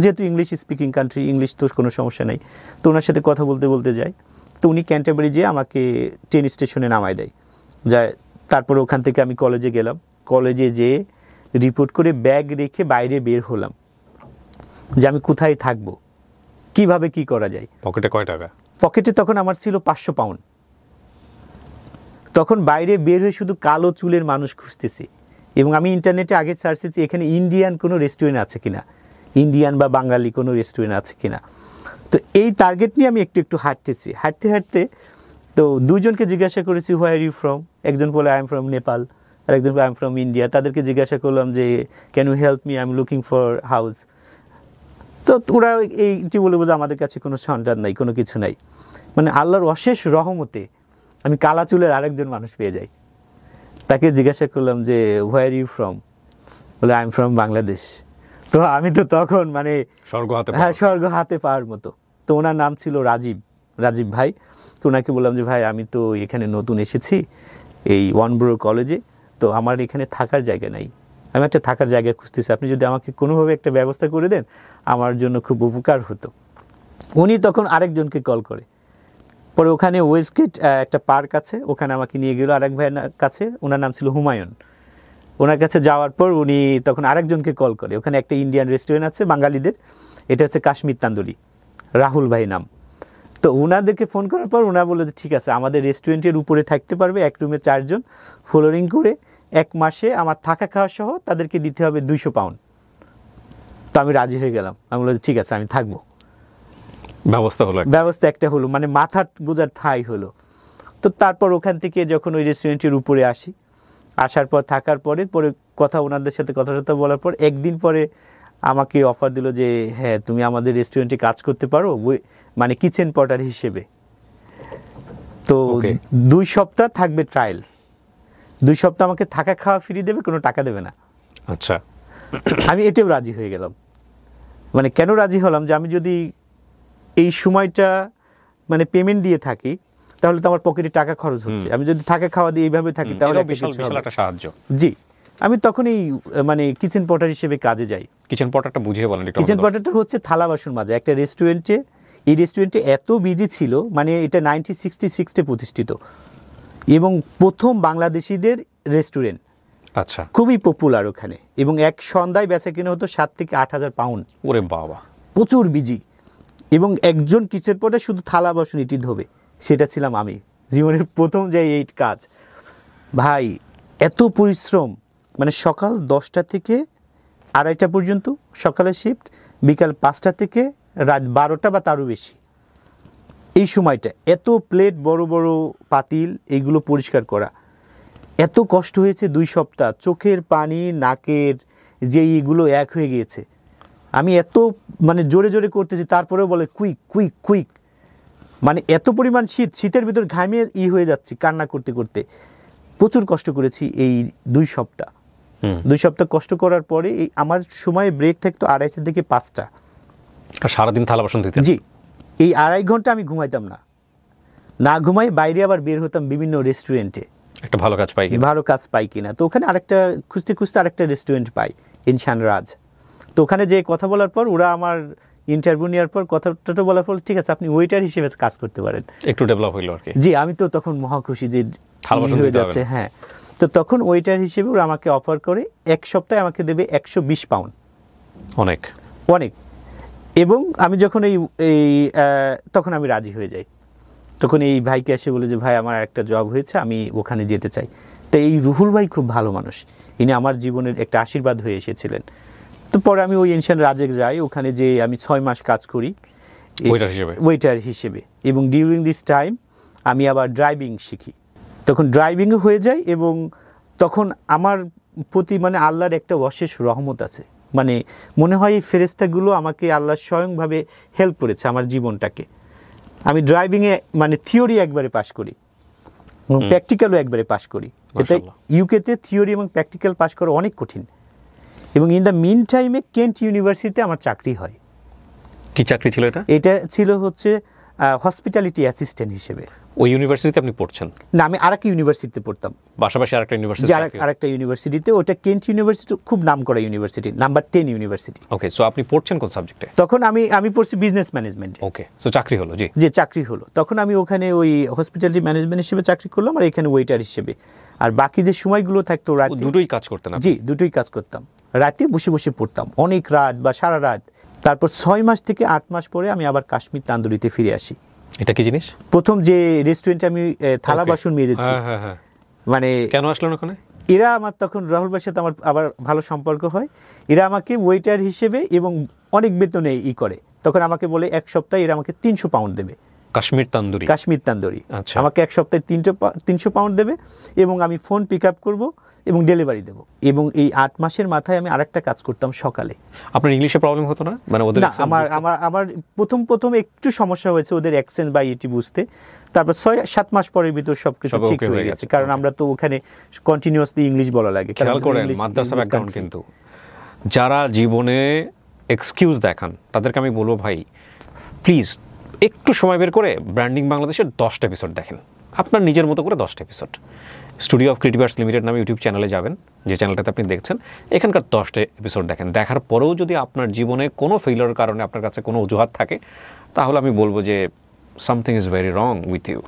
যেহেতু ইংলিশ স্পিকিং কান্ট্রি, ইংলিশ তো কোনো সমস্যা নেই, তো ওনার সাথে কথা বলতে বলতে যাই। তো উনি ক্যান্টারবারি যেয়ে আমাকে ট্রেন স্টেশনে নামায় দেয়, যায়। তারপর ওখান থেকে আমি কলেজে গেলাম, কলেজে যেয়ে রিপোর্ট করে ব্যাগ রেখে বাইরে বের হলাম যে আমি কোথায় থাকবো, কিভাবে কি করা যায়। পকেটে কয় টাকা? পকেটে তখন আমার ছিল 500 পাউন্ড। তখন বাইরে বের হয়ে শুধু কালো চুলের মানুষ খুঁজতেছি, এবং আমি ইন্টারনেটে আগে সার্চ দিচ্ছি এখানে ইন্ডিয়ান কোনো রেস্টুরেন্ট আছে কিনা, ইন্ডিয়ান বা বাঙালি কোনো রেস্টুরেন্ট আছে কিনা। তো এই টার্গেট নিয়ে আমি একটু একটু হাঁটতেছি, হাঁটতে হাঁটতে তো 2 জনকে জিজ্ঞাসা করেছি, হোয়ার আর ইউ ফ্রম। একজন বলে আই এম ফ্রম নেপাল, আর একজন বলে আই এম ফ্রম ইন্ডিয়া। তাদেরকে জিজ্ঞাসা করলাম যে can you help me, I am looking for house. তো ওরা এইটি বলে বোঝা আমাদের কাছে কোনো সন্ধান নাই, কোনো কিছু নাই। মানে আল্লাহর অশেষ রহমতে আমি কালা চুলের আরেকজন মানুষ পেয়ে যাই। তাকে জিজ্ঞাসা করলাম যে হোয়ার ইউ ফ্রম, বলে আই এম ফ্রম বাংলাদেশ। তো আমি তো তখন মানে স্বর্গ হাতে পাওয়ার মতো। তো ওনার নাম ছিল রাজীব ভাই। তো ওনাকে বললাম যে ভাই আমি তো এখানে নতুন এসেছি এই ওয়ানব্রো কলেজে, তো আমার এখানে থাকার জায়গা নাই, আমি একটা থাকার জায়গা খুঁজতেছি, আপনি যদি আমাকে কোনোভাবে একটা ব্যবস্থা করে দেন আমার জন্য খুব উপকার হতো। উনি তখন আরেকজনকে কল করে, পরে ওখানে ওয়েস্টগেট একটা পার্ক আছে, ওখানে আমাকে নিয়ে গেল আরেক ভাইয়ের কাছে, ওনার নাম ছিল হুমায়ুন। ওনার কাছে যাওয়ার পর উনি তখন আরেকজনকে কল করে, ওখানে একটা ইন্ডিয়ান রেস্টুরেন্ট আছে বাঙালিদের, এটা হচ্ছে কাশ্মীর তান্দুরি, রাহুল ভাই নাম। তো ওনাদেরকে ফোন করার পর ওনারা বললো যে ঠিক আছে, আমাদের রেস্টুরেন্টের উপরে থাকতে পারবে, এক রুমে 4 জন, ফ্লোরিং করে 1 মাসে আমার থাকা খাওয়া সহ তাদেরকে দিতে হবে 200 পাউন্ড। তো আমি রাজি হয়ে গেলাম, আমি বললাম ঠিক আছে আমি থাকবো। ব্যবস্থা একটা হলো, মানে মাথা গোজার ঠাঁই হলো। তো তারপর ওখান থেকে যখন ওই রেস্টুরেন্টের উপরে আসি, আসার পর থাকার পরে কথা, ওনাদের সাথে কথা বলার পর একদিন পরে আমাকে অফার দিল যে হ্যাঁ তুমি আমাদের রেস্টুরেন্টে কাজ করতে পারো, মানে কিচেন পটার হিসেবে। তো 2 সপ্তাহ থাকবে ট্রায়াল, 2 সপ্তাহ আমাকে থাকা খাওয়া ফ্রি দেবে, কোনো টাকা দেবে না। আচ্ছা, আমি এটাও রাজি হয়ে গেলাম। মানে কেন রাজি হলাম, যে আমি যদি এই সময়টা মানে পেমেন্ট দিয়ে থাকি তাহলে তো আমার পকেটে টাকা খরচ হচ্ছে, আমি যদি থাকা খাওয়া দিয়ে এইভাবে থাকি তাহলে বিশাল একটা সাহায্য। জি, আমি তখনই মানে কিচেন পটার হিসেবে কাজে যাই। কিচেন পটারটা বুঝিয়ে বলেন। কিচেন পটারটা হচ্ছে থালা বাসন মাজা। একটা রেস্টুরেন্টে, এই রেস্টুরেন্টে এত বিজি ছিল, মানে এটা 1966-এ প্রতিষ্ঠিত এবং প্রথম বাংলাদেশিদের রেস্টুরেন্ট। আচ্ছা, খুবই পপুলার ওখানে, এবং এক সন্ধ্যায় বেচা কিনে হতো 7 থেকে 8 হাজার পাউন্ড। ওরে বাবা, প্রচুর বিজি। এবং একজন কিচেন পটার শুধু থালা বাসন ইটি ধোবে, সেটা ছিলাম আমি। জীবনের প্রথম যে এই কাজ, ভাই এত পরিশ্রম, মানে সকাল 10টা থেকে 2:30 পর্যন্ত সকালের শিফট, বিকাল 5টা থেকে রাত 12টা বা তারও বেশি। এই সময়টা এত প্লেট, বড় বড় পাতিল, এইগুলো পরিষ্কার করা, এত কষ্ট হয়েছে 2 সপ্তাহ, চোখের পানি, নাকের যে এইগুলো এক হয়ে গিয়েছে। আমি এত মানে জোরে জোরে করতেছি, তারপরেও বলে কুইক কুইক কুইক, মানে এত পরিমাণ শীতের ভিতর ঘামিয়ে হয়ে যাচ্ছি কান্না করতে করতে। প্রচুর কষ্ট করেছি এই 2 সপ্তাহ। 2 সপ্তাহ কষ্ট করার পরে এই আমার সময় ব্রেক থাকতো 2:30 থেকে 5টা। সারাদিন থালা বাসন ধুইতেন? জি, এই 2.5 ঘন্টা আমি ঘুমাইতাম না ঘুমাই বাইরে আবার বের হতাম বিভিন্ন রেস্টুরেন্টে, একটা ভালো কাজ পাই কিনা। তো ওখানে আরেকটা খুঁজতে আরেকটা রেস্টুরেন্ট পাই, ইনশান রাজ। তো ওখানে যে কথা বলার পর ওরা আমার ইন্টারভিউ নেওয়ার পর কথাটা বলার পর ঠিক আছে আপনি ওয়েটার হিসেবে কাজ করতে পারেন। একটু ডেভেলপ হইলো আর কি। জি, আমি তো তখন মহা খুশি যে হয়ে যাচ্ছে। হ্যাঁ, তো তখন ওয়েটার হিসেবে ওরা আমাকে অফার করে এক সপ্তাহে আমাকে দেবে 120 পাউন্ড। অনেক অনেক। এবং আমি যখন তখন আমি রাজি হয়ে যাই। তখন এই ভাইকে এসে বলে যে ভাই আমার একটা জব হয়েছে, আমি ওখানে যেতে চাই। তো এই রুহুল ভাই খুব ভালো মানুষ, ইনি আমার জীবনের একটা আশীর্বাদ হয়ে এসেছিলেন। তো পরে আমি ওই এনশিয়ান রাজে যাই, ওখানে যে আমি 6 মাস কাজ করি ওয়েটার হিসেবে। এবং ডিউরিং দিস টাইম আমি আবার ড্রাইভিং শিখি। তখন ড্রাইভিংও হয়ে যায় এবং তখন আমার প্রতি মানে আল্লাহর একটা অশেষ রহমত আছে। মানে মনে হয় এই ফেরেশতাগুলো আমাকে আল্লাহ স্বয়ংভাবে হেল্প করেছে আমার জীবনটাকে। আমি ড্রাইভিংয়ে মানে থিওরি একবারে পাশ করি এবং প্র্যাকটিক্যালও একবারে পাশ করি, যেটা ইউকেতে থিওরি এবং প্র্যাকটিক্যাল পাশ করা অনেক কঠিন। এবং ইন দ্য মিন টাইমে কেন্ট ইউনিভার্সিটিতে আমার চাকরি হয়। কি চাকরি ছিল এটা? এটা ছিল হচ্ছে হসপিটালিটি অ্যাসিস্ট্যান্ট হিসেবে। ওই ইউনিভার্সিটিতে আপনি পড়ছেন? না, আমি আরেকটা ইউনিভার্সিটিতে পড়তাম, পাশাপাশি আরেকটা ইউনিভার্সিটি। আরেকটা ইউনিভার্সিটিতে, ওটা কেন্ট ইউনিভার্সিটি, খুব নামকরা ইউনিভার্সিটি, নাম্বার 10 ইউনিভার্সিটি। ওকে, সো আপনি পড়ছেন কোন সাবজেক্টে? তখন আমি পড়ছি বিজনেস ম্যানেজমেন্ট। ওকে, সো চাকরি হলো? জি, যে চাকরি হলো। তখন আমি ওখানে ওই হসপিটালিটি ম্যানেজমেন্ট হিসেবে চাকরি করলাম, আর এখানে ওয়েটার হিসেবে। আর বাকি যে সময়গুলো থাকতো রাতে, দুটোই কাজ করতেন? জি, দুটোই কাজ করতাম। রাতে বসে বসে পড়তাম অনেক রাত বা সারা রাত। তারপর 6 মাস থেকে 8 মাস পরে আমি আবার কাশ্মীর তান্দুরিতে ফিরে আসি। এটা কি জিনিস? প্রথম যে রেস্টুরেন্টে আমি থালা বাসন মেজেছি, মানে কেন আসলেন ওখানে? এরা আমার তখন রাহুল ভাইয়ের সাথে আমার আবার ভালো সম্পর্ক হয়। এরা আমাকে ওয়েটার হিসেবে এবং অনেক বেতনে করে। তখন আমাকে বলে এক সপ্তাহে এরা আমাকে 300 পাউন্ড দেবে। কাশ্মীর তান্দুরি। আচ্ছা। আমাকে এক সপ্তাহে 300 পাউন্ড দেবে এবং আমি ফোন পিক আপ করবো এবং ডেলিভারি দেবো। এবং এই 8 মাসের মাথায় আমি আরেকটা কাজ করতাম সকালে। আপনার ইংলিশে প্রবলেম হতো না? মানে ওদের না, আমার প্রথম একটু সমস্যা হয়েছে ওদের অ্যাকসেন্ট বা এটি বুঝতে। তারপর 6-7 মাস পরের ভিতর সবকিছু ঠিক হয়ে গেছে, কারণ আমরা তো ওখানে কন্টিনিউয়াসলি ইংলিশ বলা লাগে। খেয়াল করেন, মাদ্রাসা ব্যাকগ্রাউন্ড কিন্তু যারা জীবনে এক্সকিউজ দেখান তাদেরকে আমি বলবো, ভাই প্লিজ একটু সময় বের করে ব্র্যান্ডিং বাংলাদেশের 10টা এপিসোড দেখেন, আপনার নিজের মতো করে 10টা এপিসোড। স্টুডিও অফ ক্রিয়েটিভার্স লিমিটেড নামে ইউটিউব চ্যানেলে যাবেন, যে চ্যানেলটাতে আপনি দেখছেন, এখানকার 10টা এপিসোড দেখেন। দেখার পরেও যদি আপনার জীবনে কোনো ফেইলিওরের কারণে আপনার কাছে কোনো অজুহাত থাকে, তাহলে আমি বলবো যে something is very wrong with you,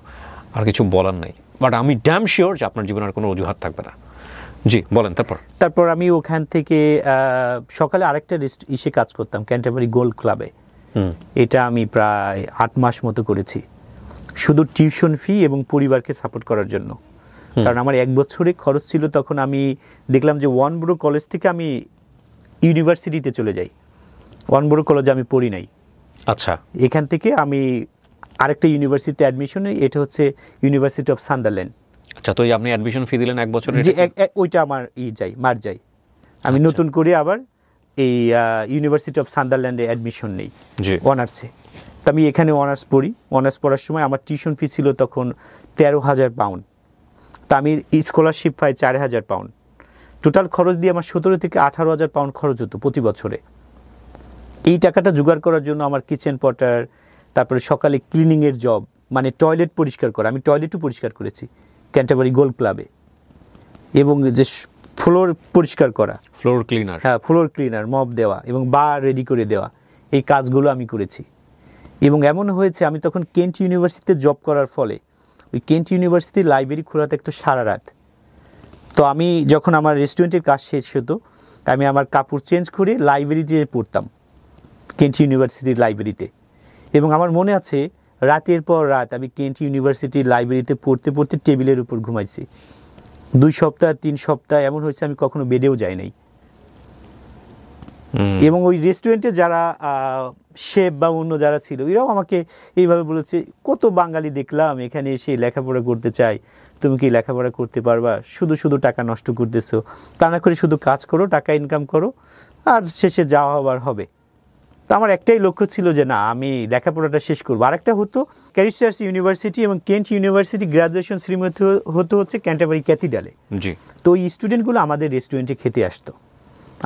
আর কিছু বলার নাই। বাট আমি ড্যাম শিওর যে আপনার জীবনে আর কোনো অজুহাত থাকবে না। জি বলেন। তারপর আমি ওখান থেকে সকালে আরেকটা ইসে কাজ করতাম, ক্যান্টারবারি গোল্ড ক্লাবে। এটা আমি প্রায় 8 মাস মতো করেছি, শুধু টিউশন ফি এবং পরিবারকে সাপোর্ট করার জন্য। কারণ আমার 1 বছরে খরচ ছিল। তখন আমি দেখলাম যে ওয়ানব্রো কলেজ থেকে আমি ইউনিভার্সিটিতে চলে যাই। ওয়ানব্রো কলেজে আমি পড়ি নাই। আচ্ছা। এখান থেকে আমি আরেকটা ইউনিভার্সিটিতে অ্যাডমিশনে, এটা হচ্ছে ইউনিভার্সিটি অফ সান্দারল্যান্ড। আচ্ছা, তো আপনি অ্যাডমিশন ফি দিলেন 1 বছরের? যে ওইটা আমার মার যাই, আমি নতুন করে আবার এই ইউনিভার্সিটি অফ সান্দারল্যান্ডে অ্যাডমিশন নেই অনার্সে। তো আমি এখানে অনার্স পড়ি। অনার্স পড়ার সময় আমার টিউশন ফি ছিল তখন 13,000 পাউন্ড। তা আমি স্কলারশিপ পাই 4,000 পাউন্ড। টোটাল খরচ দিয়ে আমার 17 থেকে 18,000 পাউন্ড খরচ হতো প্রতি বছরে। এই টাকাটা জোগাড় করার জন্য আমার কিচেন পটার, তারপরে সকালে ক্লিনিংয়ের জব, মানে টয়লেট পরিষ্কার করা, আমি টয়লেটও পরিষ্কার করেছি ক্যান্টারবারি গোল্ড ক্লাবে। এবং যে ফ্লোর পরিষ্কার করা, ফ্লোর ক্লিনার, হ্যাঁ ফ্লোর ক্লিনার, মপ দেওয়া এবং বার রেডি করে দেওয়া, এই কাজগুলো আমি করেছি। এবং এমন হয়েছে আমি তখন কেন্ট ইউনিভার্সিটিতে জব করার ফলে ওই কেন্ট ইউনিভার্সিটির লাইব্রেরি খোলা থাকতো সারা রাত। তো আমি যখন আমার রেস্টুরেন্টের কাজ শেষ হতো, আমি আমার কাপড় চেঞ্জ করে লাইব্রেরিতে পড়তাম, কেন্ট ইউনিভার্সিটির লাইব্রেরিতে। এবং আমার মনে আছে রাতের পর রাত আমি কেন্ট ইউনিভার্সিটির লাইব্রেরিতে পড়তে পড়তে টেবিলের উপর ঘুমাইছি। 2 সপ্তাহ 3 সপ্তাহ এমন হয়েছে আমি কখনো বেডেও যাই নাই। এবং ওই রেস্টুরেন্টে যারা শেফ বা অন্য যারা ছিল, এরাও আমাকে এইভাবে বলেছে, কত বাঙালি দেখলাম এখানে এসে লেখাপড়া করতে চাই, তুমি কি লেখাপড়া করতে পারবা? শুধু টাকা নষ্ট করতেছো, তা না করে শুধু কাজ করো, টাকা ইনকাম করো, আর শেষে যাওয়া হবার হবে। তো আমার একটাই লক্ষ্য ছিল যে না, আমি লেখাপড়াটা শেষ করবো। আরেকটা হতো ক্যারিস চার্চ ইউনিভার্সিটি এবং কেন্ট ইউনিভার্সিটি গ্র্যাজুয়েশন সেরিমনি হচ্ছে ক্যান্টারবারি ক্যাথিড্রালে। তো ওই স্টুডেন্টগুলো আমাদের রেস্টুরেন্টে খেতে আসতো,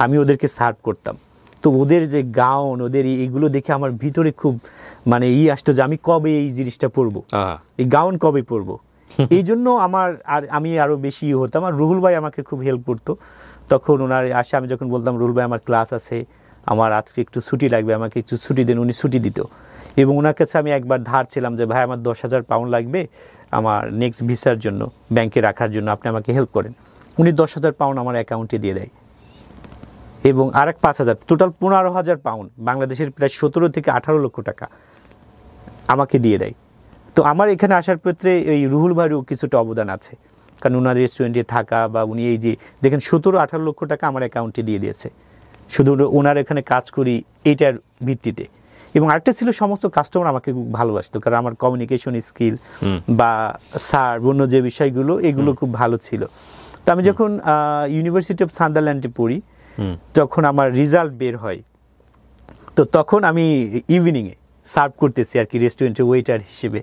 আমি ওদেরকে সার্ভ করতাম। তো ওদের যে গাউন, ওদের এইগুলো দেখে আমার ভিতরে খুব মানে আসতো যে আমি কবে এই জিনিসটা পরবো, এই গাউন কবে পরবো। এই জন্য আমি আরও বেশি হতাম। আর রুহুল ভাই আমাকে খুব হেল্প করতো। তখন ওনার আসে, আমি যখন বলতাম রুহুল ভাই আমার ক্লাস আছে, আমার আজকে একটু ছুটি লাগবে, আমাকে একটু ছুটি দেন, উনি ছুটি দিত। এবং ওনার কাছে আমি একবার ধার ছিলাম যে ভাই আমার 10,000 পাউন্ড লাগবে আমার নেক্সট ভিসার জন্য, ব্যাংকে রাখার জন্য, আপনি আমাকে হেল্প করেন। উনি 10,000 পাউন্ড আমার অ্যাকাউন্টে দিয়ে দেয় এবং আরেক 5,000, টোটাল 15,000 পাউন্ড, বাংলাদেশের প্রায় 17 থেকে 18 লক্ষ টাকা আমাকে দিয়ে দেয়। তো আমার এখানে আসার ক্ষেত্রে এই রুহুল ভাইয়েরও কিছুটা অবদান আছে, কারণ ওনার রেস্টুরেন্টে থাকা বা উনি এই যে দেখেন 17-18 লক্ষ টাকা আমার অ্যাকাউন্টে দিয়ে দিয়েছে, শুধু ওনার এখানে কাজ করি এইটার ভিত্তিতে। এবং আরেকটা ছিল সমস্ত কাস্টমার আমাকে খুব ভালোবাসতো, কারণ আমার কমিউনিকেশন স্কিল বা সার্ভ অন্য যে বিষয়গুলো এগুলো খুব ভালো ছিল। তো আমি যখন ইউনিভার্সিটি অফ সান্দারল্যান্ডে পড়ি, যখন আমার রেজাল্ট বের হয়, তো তখন আমি ইভিনিংয়ে সার্ভ করতেছি আর কি রেস্টুরেন্টে ওয়েটার হিসেবে।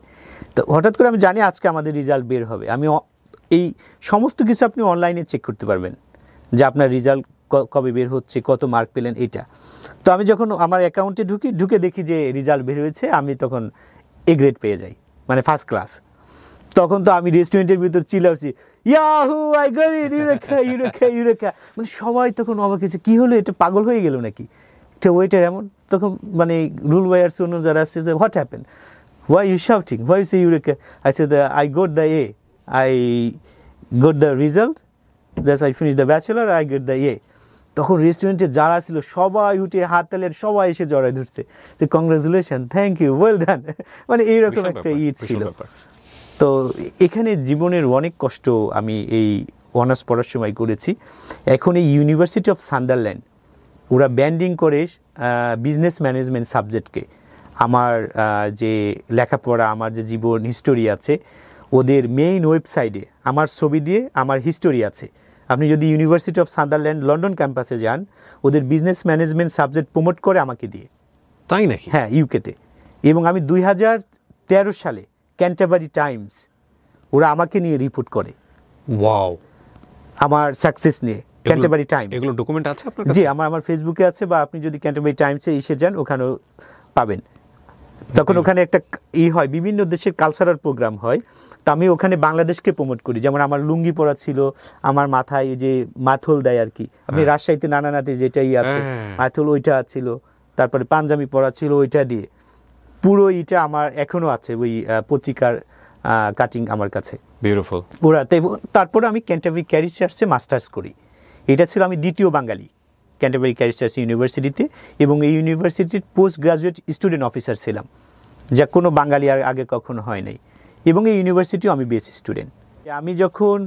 তো হঠাৎ করে আমি জানি আজকে আমাদের রেজাল্ট বের হবে। আমি এই সমস্ত কিছু আপনি অনলাইনে চেক করতে পারবেন যে আপনার রেজাল্ট কবে বের হচ্ছে, কত মার্ক পেলেন এটা। তো আমি যখন আমার অ্যাকাউন্টে ঢুকে দেখি যে রেজাল্ট বের হয়েছে, আমি তখন এ গ্রেড পেয়ে যাই, মানে ফার্স্ট ক্লাস। তখন তো আমি রেস্টুরেন্টের ভিতর চিল্লাচ্ছি, yahoo I got it, eureka. মানে সবাই তখন অবাক হয়েছে, কী হলো, এটা পাগল হয়ে গেল নাকি, এটা ওয়েটার এমন। তখন মানে রুল ওয়ার্স অন্য যারা আসছে, যে what happen, why you shouting, why you say eureka. I say I got the A, I got the result, that's I finish the bachelor, I got the A. তখন রেস্টুরেন্টে যারা ছিল সবাই উঠে হাত তালের সবাই এসে জড়ায় ধরছে যে congratulation, thank you, well done. মানে এইরকম একটা ছিল। তো এখানে জীবনের অনেক কষ্ট আমি এই অনার্স পড়ার সময় করেছি। এখন এই ইউনিভার্সিটি অফ সান্দারল্যান্ড ওরা ব্যান্ডিং করে বিজনেস ম্যানেজমেন্ট সাবজেক্টকে, আমার যে লেখাপড়া, আমার যে জীবন হিস্টোরি আছে, ওদের মেইন ওয়েবসাইটে আমার ছবি দিয়ে আমার হিস্টোরি আছে। আপনি যদি ইউনিভার্সিটি অফ সান্দারল্যান্ড লন্ডন ক্যাম্পাসে যান, ওদের বিজনেস ম্যানেজমেন্ট সাবজেক্ট প্রমোট করে আমাকে দিয়ে। তাই নাকি? হ্যাঁ, ইউকেতে। এবং আমি 2013 সালে ক্যান্টারবারি টাইমস ওরা আমাকে নিয়ে রিপোর্ট করে, ওয়াও, আমার সাকসেস নিয়ে। ক্যান্টারবারি টাইমস, এগুলো ডকুমেন্ট আছে আপনার কাছে? জি, আমার ফেসবুকে আছে, বা আপনি যদি ক্যান্টারবারি টাইমসে এসে যান ওখানেও পাবেন। তখন ওখানে একটা হয়, বিভিন্ন দেশের কালচারাল প্রোগ্রাম হয়। তো আমি ওখানে বাংলাদেশকে প্রমোট করি। যেমন আমার লুঙ্গি পরা ছিল, আমার মাথায় যে মাথল দেয় আর কি, আপনি রাজশাহীতে নানানাতে যেটাই আছে মাথল, ওইটা ছিল। তারপরে পাঞ্জাবি পরা ছিল, ওইটা দিয়ে পুরো এটা আমার এখনও আছে, ওই পত্রিকার কাটিং আমার কাছে। বিউটিফুল। ওরা তারপরে আমি ক্যান্টারবারি ক্যারিজ চার্চে মাস্টার্স করি। এটা ছিল আমি দ্বিতীয় বাঙালি ক্যান্টারবারি ক্যারিজ চার্চ ইউনিভার্সিটিতে, এবং এই ইউনিভার্সিটির পোস্ট গ্রাজুয়েট স্টুডেন্ট অফিসার ছিলাম, যা কোনো বাঙালি আগে কখনো হয় নাই। এবং এই ইউনিভার্সিটিও আমি বেস্ট স্টুডেন্ট। আমি যখন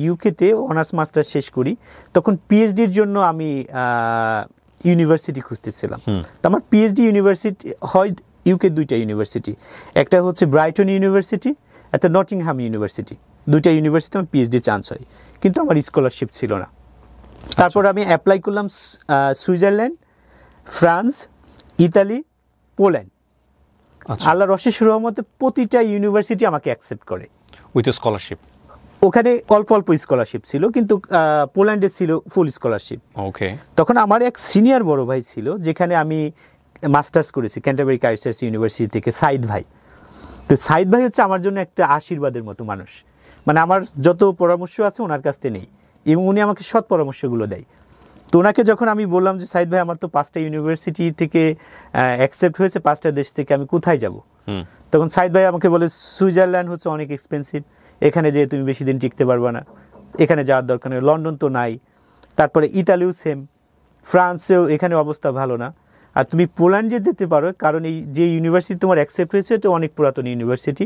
ইউকেতে অনার্স মাস্টার্স শেষ করি, তখন পিএইচডির জন্য আমি ইউনিভার্সিটি খুঁজতেছিলাম। তো আমার পিএইচডি ইউনিভার্সিটি হয় ইউকে দুইটা ইউনিভার্সিটি, একটা হচ্ছে ব্রাইটন ইউনিভার্সিটি, একটা নটিংহাম ইউনিভার্সিটি। দুইটা ইউনিভার্সিটি আমার পিএইচডি চান্স হয়, কিন্তু আমার স্কলারশিপ ছিল না। তারপর আমি অ্যাপ্লাই করলাম সুইজারল্যান্ড, ফ্রান্স, ইতালি, পোল্যান্ড। আল্লাহর অশেষ রহমতে প্রতিটা ইউনিভার্সিটি আমাকে অ্যাকসেপ্ট করে উইথ স্কলারশিপ। ওখানে অল্প অল্প স্কলারশিপ ছিল, কিন্তু পোল্যান্ডে ছিল ফুল স্কলারশিপ। ওকে। তখন আমার এক সিনিয়র বড় ভাই ছিল, যেখানে আমি মাস্টার্স করেছি ক্যান্টারবারি ক্যারিজ চার্চ ইউনিভার্সিটি থেকে, সাইদ ভাই। তো সাইদ ভাই হচ্ছে আমার জন্য একটা আশীর্বাদের মতো মানুষ। মানে আমার যত পরামর্শ আছে ওনার কাছ থেকে নেই, এবং উনি আমাকে সৎ পরামর্শগুলো দেয়। তো ওনাকে যখন আমি বললাম যে সাইদ ভাই, আমার তো 5টা ইউনিভার্সিটি থেকে অ্যাকসেপ্ট হয়েছে, 5টা দেশ থেকে, আমি কোথায় যাব? তখন সাইদ ভাই আমাকে বলে, সুইজারল্যান্ড হচ্ছে অনেক এক্সপেন্সিভ, এখানে যেয়ে তুমি বেশি দিন টিকতে পারবে না, এখানে যাওয়ার দরকার নেই। লন্ডন তো নাই, তারপরে ইতালিও সেম, ফ্রান্সেও এখানে অবস্থা ভালো না। আর তুমি পোল্যান্ডে যেতে পারো, কারণ এই যে ইউনিভার্সিটি তোমার অ্যাকসেপ্ট হয়েছে এটা অনেক পুরাতন ইউনিভার্সিটি,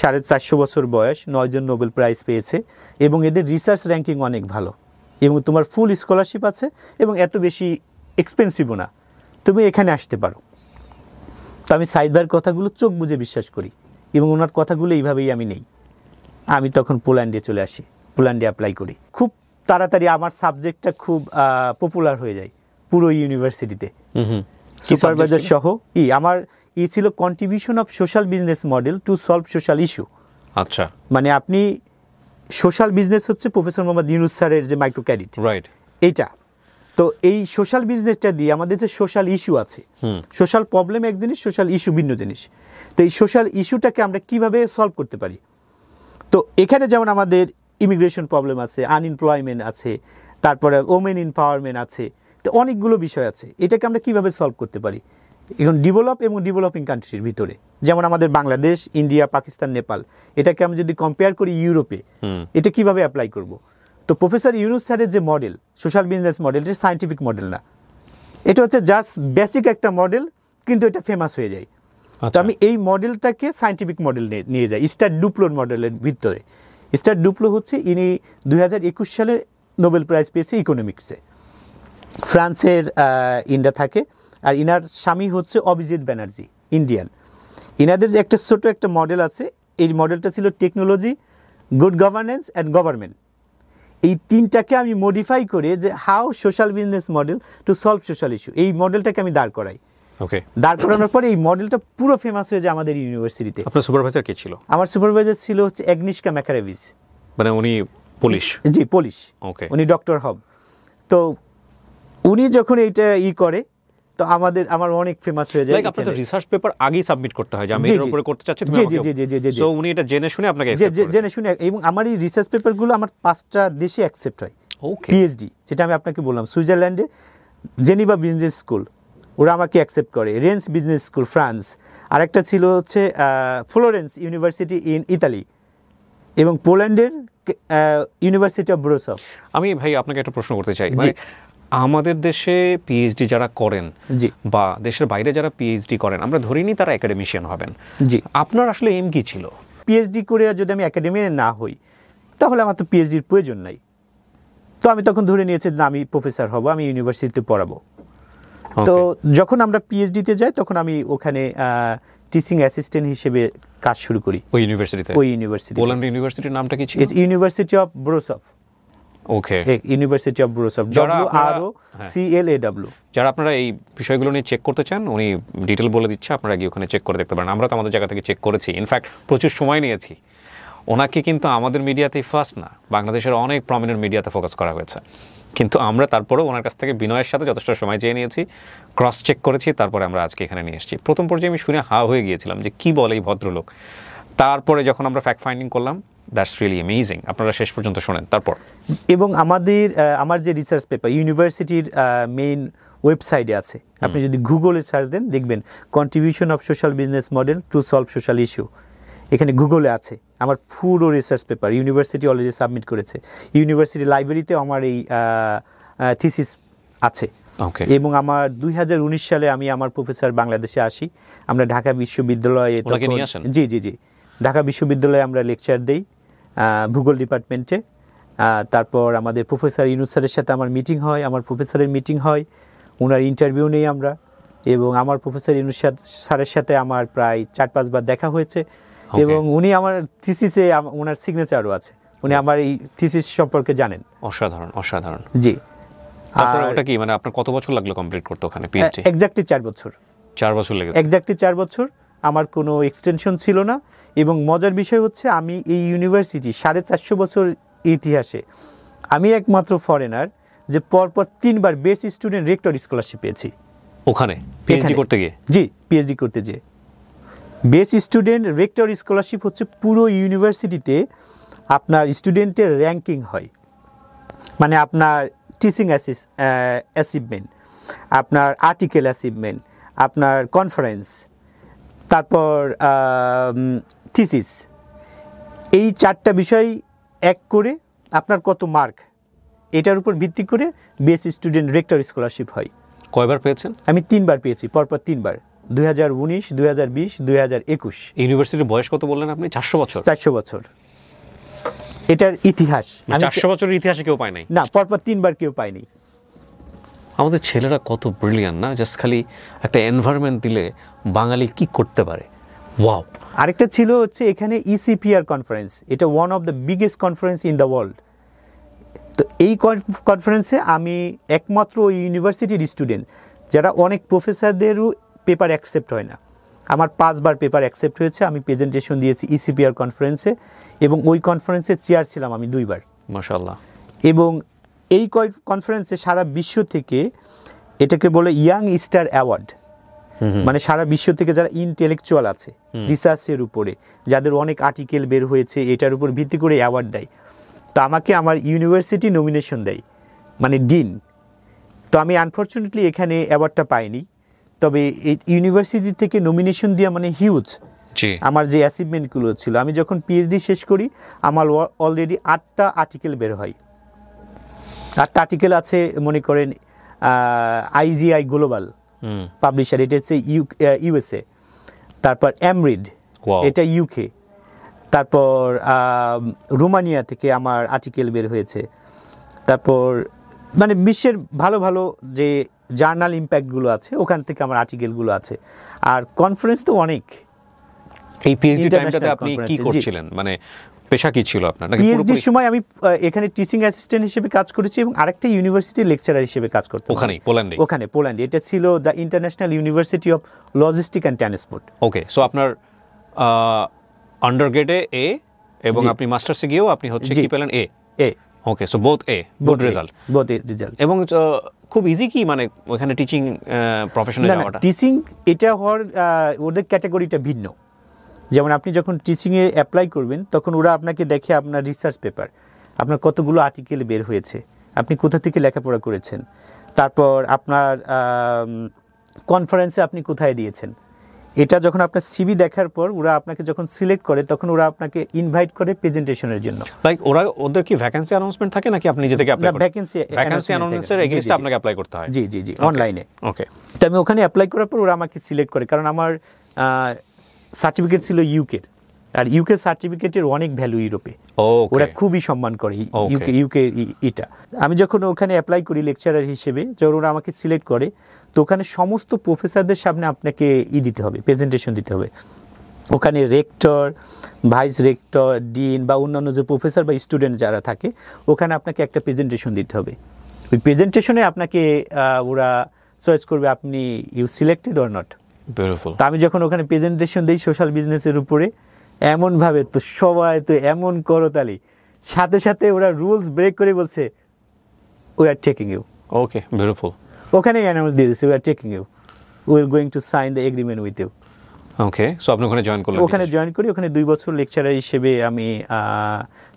450 বছর বয়স, 9 জন নোবেল প্রাইজ পেয়েছে, এবং এদের রিসার্চ র্যাঙ্কিং অনেক ভালো, এবং তোমার ফুল স্কলারশিপ আছে, এবং এত বেশি এক্সপেন্সিভও না, তুমি এখানে আসতে পারো। তো আমি সাইদ ভাইয়ের কথাগুলো চোখ বুজে বিশ্বাস করি, এবং ওনার কথাগুলো এইভাবেই আমি নেই। আমি তখন পোল্যান্ডে চলে আসি, পোল্যান্ডে অ্যাপ্লাই করি। খুব তাড়াতাড়ি আমার সাবজেক্টটা খুব পপুলার হয়ে যায় পুরো ইউনিভার্সিটিতে, সুপারভাইজার সহ। আমার ছিল contribution of social business model to solve social issue. আচ্ছা, মানে আপনি সোশ্যাল বিজনেস হচ্ছে প্রফেসর মোহাম্মদ ইউনুস স্যারের যে মাইক্রো ক্রেডিট, রাইট, এইটা। তো এই সোশ্যাল বিজনেসটা দিয়ে আমাদের যে সোশ্যাল ইস্যু আছে, সোশ্যাল প্রবলেম এক জিনিস, সোশ্যাল ইস্যু ভিন্ন জিনিস। তো এই সোশ্যাল ইস্যুটাকে আমরা কিভাবে সলভ করতে পারি? তো এখানে যেমন আমাদের ইমিগ্রেশন প্রবলেম আছে, আনএমপ্লয়মেন্ট আছে, তারপরে ওমেন এম্পাওয়ারমেন্ট আছে, তো অনেকগুলো বিষয় আছে। এটাকে আমরা কিভাবে সলভ করতে পারি এখন ডেভেলপ এবং ডেভেলপিং কান্ট্রির ভিতরে? যেমন আমাদের বাংলাদেশ, ইন্ডিয়া, পাকিস্তান, নেপাল, এটাকে আমরা যদি কম্পেয়ার করি ইউরোপে, এটা কিভাবে অ্যাপ্লাই করব? তো প্রফেসর ইউনুস স্যারের যে মডেল সোশ্যাল বিজনেস মডেল, এটা সায়েন্টিফিক মডেল না, এটা হচ্ছে জাস্ট বেসিক একটা মডেল, কিন্তু এটা ফেমাস হয়ে যায়। তো আমি এই মডেলটাকে সায়েন্টিফিক মডেল নিয়ে যাই স্টার ডুপ্লোর মডেলের ভিতরে। স্টার ডুপ্লো হচ্ছে ইনি 2021 সালে নোবেল প্রাইজ পেয়েছে ইকোনমিক্সে, ফ্রান্সের ইন্ডিয়া থাকে। আর ইনার স্বামী হচ্ছে অভিজিৎ ব্যানার্জি, ইন্ডিয়ান। ইনাদের যে একটা ছোট একটা মডেল আছে, এই মডেলটা ছিল technology, good governance and government. এই তিনটাকে আমি মডিফাই করে যে how social business model to solve social issue, এই মডেলটাকে আমি দাঁড় করাই। ওকে, দাঁড় করানোর পরে এই মডেলটা পুরো ফেমাস হয়ে যায় আমাদের ইউনিভার্সিটিতে। আপনার সুপারভাইজার কে ছিল? আমার সুপারভাইজার ছিল হচ্ছে অ্যাগনিশকা ম্যাকারেভিজ, মানে উনি পুলিশ? জি, পুলিশ। ওকে, উনি ডক্টর হব। তো উনি যখন এইটা করে, তো আমার অনেক ফেমাস হয়ে যায়। লাইক আপনার তো রিসার্চ পেপার আগেই সাবমিট করতে হয় যে আমি এর উপরে করতে চাচ্ছি, তুমি জি, আমাকে। জি, জি, জি, জি, জি। সো উনি এটা জেনে শুনে আপনাকে অ্যাকসেপ্ট করেছেন? জেনে শুনে, এবং আমার এই রিসার্চ পেপারগুলো আমার 5টা দেশে অ্যাকসেপ্ট হয়। ওকে, পিএইচডি, যেটা আমি আপনাকে বললাম, সুইজারল্যান্ডে জেনিভা বিজনেস স্কুল, ওরা আমাকে অ্যাকসেপ্ট করে। Reigns business school, France. আরেকটা ছিল হচ্ছে ফ্লোরেন্স ইউনিভার্সিটি ইন ইতালি, এবং পোল্যান্ডের ইউনিভার্সিটি অফ ব্রোসভ। আমি ভাই আপনাকে একটা প্রশ্ন করতে চাই, মানে আমাদের দেশে পিএইচডি যারা করেন, জি, বা দেশের বাইরে যারা পিএইচডি করেন, আমরা ধরে নিই তারা একাডেমিশিয়ান হবেন। জি। আপনার আসলে এম কি ছিল? পিএইচডি করে যদি আমি একাডেমিয়ান না হই, তাহলে আমার তো পিএইচডির প্রয়োজন নাই। তো আমি তখন ধরে নিয়েছি না, আমি প্রফেসর হব, আমি ইউনিভার্সিটিতে পড়াবো। তো যখন আমরা পিএইচডিতে যাই, তখন আমি ওখানে টিচিং অ্যাসিস্ট্যান্ট হিসেবে কাজ শুরু করি ওই ইউনিভার্সিটিতে? ওই ইউনিভার্সিটি। পোল্যান্ড ইউনিভার্সিটির নামটা কি ছিল? ইউনিভার্সিটি অফ ব্রোসভ। ওকে, ইউনিভার্সিটি অফ ব্রোসভ, WROCLAW। যারা আপনারা এই বিষয়গুলো নিয়ে চেক করতে চান, উনি ডিটেল বলে দিচ্ছে, আপনারা গিয়ে ওখানে চেক করে দেখতে পারেন। আমরা তো আমাদের জায়গা থেকে চেক করেছি, ইনফ্যাক্ট প্রচুর সময় নিয়েছি। ওনাকে কিন্তু আমাদের মিডিয়াতেই ফার্স্ট না, বাংলাদেশের অনেক প্রমিনেন্ট মিডিয়াতে ফোকাস করা হয়েছে, কিন্তু আমরা তারপরেও ওনার কাছ থেকে বিনয়ের সাথে যথেষ্ট সময় চেয়ে নিয়েছি, ক্রস চেক করেছি, তারপরে আমরা আজকে এখানে নিয়ে এসেছি। প্রথম পর্যায়ে আমি শুনে হা হয়ে গিয়েছিলাম যে কী বলে এই ভদ্রলোক। তারপরে যখন আমরা ফ্যাক্ট ফাইন্ডিং করলাম, দ্যাটস রিয়েলি অ্যামেজিং। আপনারা শেষ পর্যন্ত শোনেন তারপর। এবং আমার যে রিসার্চ পেপার ইউনিভার্সিটির মেইন ওয়েবসাইটে আছে, আপনি যদি গুগলে সার্চ দেন, দেখবেন contribution of social business model to solve social issue. এখানে গুগলে আছে আমার পুরো research paper. University already submit করেছে, ইউনিভার্সিটি লাইব্রেরিতেও আমার এই থিসিস আছে। এবং আমার 2019 সালে আমি আমার প্রফেসর বাংলাদেশে আসি, আমরা ঢাকা বিশ্ববিদ্যালয়ে, জি জি জি, ঢাকা বিশ্ববিদ্যালয়ে আমরা লেকচার দেই ভূগোল ডিপার্টমেন্টে। তারপর আমাদের প্রফেসর ইউনুস স্যারের সাথে আমার মিটিং হয়, আমার প্রফেসরের মিটিং হয়, ওনার ইন্টারভিউ নেই আমরা। এবং আমার প্রফেসর ইউনুস স্যারের সাথে আমার প্রায় 4-5 বার দেখা হয়েছে, এবং উনি আমার থিসিসে ওনার সিগনেচারও আছে, উনি আমার এই থিসিস সম্পর্কে জানেন। অসাধারণ, অসাধারণ। জি। তারপর ওটা কি, মানে আপনার কত বছর লাগলো কমপ্লিট করতে ওখানে পিএইচডি? এক্স্যাক্টলি 4 বছর। 4 বছর লেগেছে? এক্স্যাক্টলি 4 বছর। আমার কোনো এক্সটেনশন ছিল না। এবং মজার বিষয় হচ্ছে, আমি এই ইউনিভার্সিটি 450 বছর ইতিহাসে আমি একমাত্র ফরেনার যে পরপর 3 বার বেস্ট স্টুডেন্ট রেক্টর স্কলারশিপ পেয়েছি ওখানে পিএইচডি করতে গিয়ে। জি, পিএইচডি করতে যেয়ে বেস্ট স্টুডেন্ট রেক্টর স্কলারশিপ হচ্ছে পুরো ইউনিভার্সিটিতে আপনার স্টুডেন্টের র্যাঙ্কিং হয়, মানে আপনার টিচিং অ্যাচিভমেন্ট, আপনার আর্টিকেল অ্যাচিভমেন্ট, আপনার কনফারেন্স, তারপর থিসিস, এই 4টা বিষয় এক করে আপনার কত মার্ক, এটার উপর ভিত্তি করে বেস্ট স্টুডেন্ট রেক্টর স্কলারশিপ হয়। কয়বার পেয়েছেন? আমি 3 বার পেয়েছি, পরপর 3 বার, 2019, 2020, 2021। ইউনিভার্সিটির বয়স কত বললেন আপনি? 400 বছর? 400 বছর এটার ইতিহাস। 400 বছরের ইতিহাসে কেউ পায় নাই? না, পরপর 3 বার কেউ পায়নি। আমাদের ছেলেরা কত ব্রিলিয়ান্ট না, জাস্ট খালি একটা এনভায়রনমেন্ট দিলে বাঙালি কি করতে পারে। ওয়াও। আরেকটা ছিল হচ্ছে এখানে ইসিপিআর কনফারেন্স, এটা one of the biggest conference in the world. তো এই কনফারেন্সে আমি একমাত্র ওই ইউনিভার্সিটির স্টুডেন্ট যারা, অনেক প্রফেসরদেরও পেপার অ্যাকসেপ্ট হয় না, আমার 5 বার পেপার অ্যাকসেপ্ট হয়েছে। আমি প্রেজেন্টেশন দিয়েছি ইসিপিআর কনফারেন্সে, এবং ওই কনফারেন্সে চেয়ার ছিলাম আমি 2 বার। মাশাআল্লাহ। এবং এই কনফারেন্সে সারা বিশ্ব থেকে, এটাকে বলে ইয়াং স্টার অ্যাওয়ার্ড, মানে সারা বিশ্ব থেকে যারা ইন্টেলেকচুয়াল আছে রিসার্চের উপরে, যাদের অনেক আর্টিকেল বের হয়েছে, এটার উপর ভিত্তি করে অ্যাওয়ার্ড দেয়। তো আমাকে আমার ইউনিভার্সিটি নমিনেশন দেয়, মানে ডিন। তো আমি আনফর্চুনেটলি এখানে অ্যাওয়ার্ডটা পাইনি, তবে এই ইউনিভার্সিটি থেকে নমিনেশন দেওয়া মানে হিউজ। আমার যে অ্যাচিভমেন্টগুলো ছিল, আমি যখন পিএইচডি শেষ করি আমার অলরেডি 8টা আর্টিকেল বের হয় একটা আর্টিকেল আছে মনে করেন IGI গ্লোবাল পাবলিশার, এটা হচ্ছে USA, তারপর এমরিড, Wow. এটা UK, তারপর রোমানিয়া থেকে আমার আর্টিকেল বের হয়েছে, তারপর মানে বিশ্বের ভালো ভালো যে জার্নাল ইম্প্যাক্টগুলো আছে ওখান থেকে আমার আর্টিকেলগুলো আছে। আর কনফারেন্স তো অনেক। এই পিএইচডি International টাইমটাতে আপনি কি conference, জি। করছিলেন, মানে পেশা কি ছিল আপনার? নাকি পিএইচডির পুরোপুরি সময় আমি এখানে টিচিং অ্যাসিস্ট্যান্ট হিসেবে কাজ করেছি এবং আরেকটা ইউনিভার্সিটির লেকচারার হিসেবে কাজ করতাম ওখানেই, পোল্যান্ডে? ওখানে পোল্যান্ডে, এটা ছিল the international university of logistic and transport. Okay, so আপনার আন্ডারগ্রেডে এ এবং জি। আপনি মাস্টার্সে গিয়েও আপনি হচ্ছে জি। কি পেলেন? এ। এ ওকে, so both A, good result. Both result. এবং খুব ইজি কি মানে ওখানে টিচিং প্রফেশনে না না, যাওয়াটা? টিচিং এটা হওয়ার ওদের ক্যাটাগরিটা ভিন্ন। যেমন আপনি যখন টিচিংয়ে অ্যাপ্লাই করবেন তখন ওরা আপনাকে দেখে আপনার রিসার্চ পেপার, আপনার কতগুলো আর্টিকেল বের হয়েছে, আপনি কোথা থেকে লেখাপড়া করেছেন, তারপর আপনার কনফারেন্সে আপনি কোথায় দিয়েছেন। এটা যখন আপনার সিভি দেখার পর ওরা আপনাকে যখন সিলেক্ট করে তখন ওরা আপনাকে ইনভাইট করে প্রেজেন্টেশনের জন্য। লাইক ওদের কি ভ্যাকেন্সি অ্যানাউন্সমেন্ট থাকে নাকি আপনি নিজে থেকে অ্যাপ্লাই করেন? ভ্যাকেন্সি অ্যানাউন্সমেন্টের এগেইনস্টে আপনাকে অ্যাপ্লাই করতে হয়? জি জি জি, অনলাইনে। ওকে, তো আমি ওখানে অ্যাপ্লাই করার পর ওরা আমাকে সিলেক্ট করে, কারণ আমার সার্টিফিকেট ছিল ইউকের, আর ইউকে সার্টিফিকেটের অনেক ভ্যালু ইউরোপে, ওরা খুবই সম্মান করে ইউকে এটা। আমি যখন ওখানে অ্যাপ্লাই করি লেকচারার হিসেবে, যখন ওরা আমাকে সিলেক্ট করে তো ওখানে সমস্ত প্রফেসরদের সামনে আপনাকে দিতে হবে, প্রেজেন্টেশন দিতে হবে। ওখানে রেক্টর, ভাইস রেক্টর, ডিন বা অন্যান্য যে প্রফেসর বা স্টুডেন্ট যারা থাকে ওখানে আপনাকে একটা প্রেজেন্টেশন দিতে হবে। ওই প্রেজেন্টেশনে আপনাকে ওরা চয়েস করবে আপনি you selected or not. Beautiful. তা আমি যখন ওখানে প্রেজেন্টেশন দিই সোশ্যাল বিজনেসের উপরে, এমনভাবে তো সবাই তো এমন করতালি, সাথে সাথে ওরা রুলস ব্রেক করে বলছে we are taking you. Okay, beautiful. ওখানে অ্যানাউন্স দিয়ে দিচ্ছে we are taking you, we will going to sign the agreement with you. Okay, so আপনি ওখানে জয়েন করলেন? ওখানে জয়েন করি, ওখানে 2 বছর লেকচারার হিসেবে আমি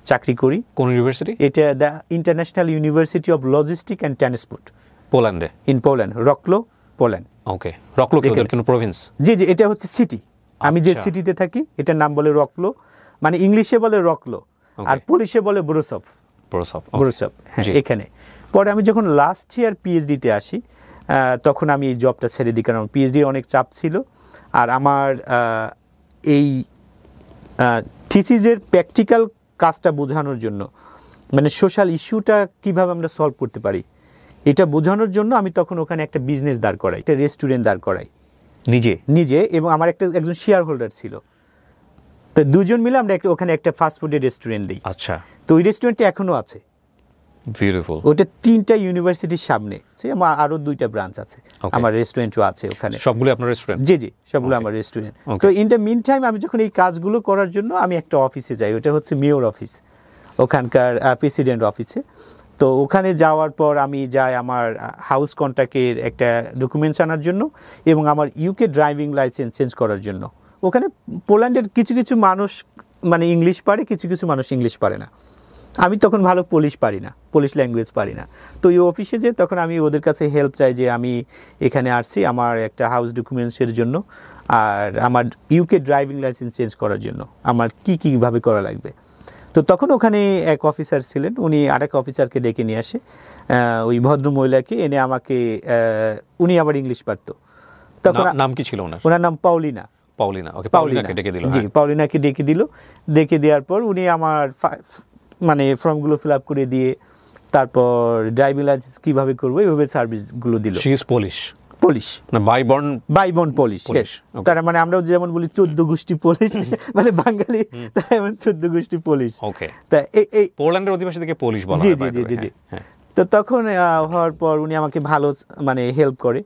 চাকরি করি। কোন ইউনিভার্সিটি? এটা the international university of logistic and transport, পোল্যান্ডে? In Poland, Wroclaw, Poland. Okay, Wroclaw কি ওদের কোনো প্রভিন্স? জি জি, এটা হচ্ছে সিটি। আমি যে আচ্ছা। সিটিতে থাকি এটার নাম বলে রকলো, মানে ইংলিশে বলে রকলো, আর পুলিশে বলে ব্রোসভ। ব্রোসভ, হ্যাঁ, এখানে। পরে আমি যখন লাস্ট ইয়ার পিএইচডিতে আসি তখন আমি এই জবটা ছেড়ে দিই, কারণ পিএইচডি অনেক চাপ ছিল, আর আমার এই থিসিসের প্র্যাকটিক্যাল কাজটা বোঝানোর জন্য, মানে সোশ্যাল ইস্যুটা কিভাবে আমরা সলভ করতে পারি এটা বোঝানোর জন্য আমি তখন ওখানে একটা বিজনেস দাঁড় করাই, একটা রেস্টুরেন্ট দাঁড় করাই নিজে, এবং আমার একজন শেয়ার হোল্ডার ছিল। তো দুজন মিলে আমরা ওখানে একটা ফাস্টফুডের রেস্টুরেন্ট দিই। আচ্ছা, তো ওই রেস্টুরেন্টটা এখনো আছে। বিউটিফুল। ওটা 3টা ইউনিভার্সিটির সামনে, আমার আরো 2টা ব্রাঞ্চ আছে, আমার রেস্টুরেন্টও আছে ওখানে। সবগুলো আপনার রেস্টুরেন্ট? জি জি, সবগুলো আমার রেস্টুরেন্ট। তো ইন দ্য মিন টাইম আমি যখন এই কাজগুলো করার জন্য আমি একটা অফিসে যাই, ওটা হচ্ছে মেয়র অফিস, ওখানকার প্রেসিডেন্ট অফিসে। তো ওখানে যাওয়ার পর আমি যাই আমার হাউস কন্ট্রাক্টের একটা ডকুমেন্টস আনার জন্য এবং আমার ইউকে ড্রাইভিং লাইসেন্স চেঞ্জ করার জন্য। ওখানে পোল্যান্ডের কিছু কিছু মানুষ মানে ইংলিশ পারে, কিছু কিছু মানুষ ইংলিশ পারে না। আমি তখন ভালো পোলিশ ল্যাঙ্গুয়েজ পারি না। তো এই অফিসে যে তখন আমি ওদের কাছে হেল্প চাই যে আমি এখানে আসছি আমার একটা হাউস ডকুমেন্টসের জন্য আর আমার ইউকে ড্রাইভিং লাইসেন্স চেঞ্জ করার জন্য আমার কীভাবে করা লাগবে। তো তখন ওখানে এক অফিসার ছিলেন, উনি আরেক অফিসারকে ডেকে নিয়ে আসে, ওই ভদ্র মহিলাকে এনে আমাকে, উনি আবার ইংলিশ পারতো। তখন নাম কি ছিল ওনার? ওনার নাম পাউলিনা। ওকে, পাউলিনাকে ডেকে দিল। জি, পাউলিনাকে ডেকে দিল। ডেকে দেওয়ার পর উনি আমার মানে ফর্মগুলো ফিল আপ করে দিয়ে তারপর ড্রাইভিং লাইসেন্স কীভাবে করবো এইভাবে সার্ভিসগুলো দিল। শি ইজ পোলিশ না বাই বর্ন পোলিশ। তার মানে আমরা যেমন বলি 14 গোষ্ঠী পোলিশ, মানে বাঙালি তাই এমন 14 গোষ্ঠী পোলিশ। ওকে, তা এই পোল্যান্ডের অধিবাসী থেকে পোলিশ বলা জি হয়। জি জি জি। তো তখন হওয়ার পর উনি আমাকে ভালো মানে হেল্প করে।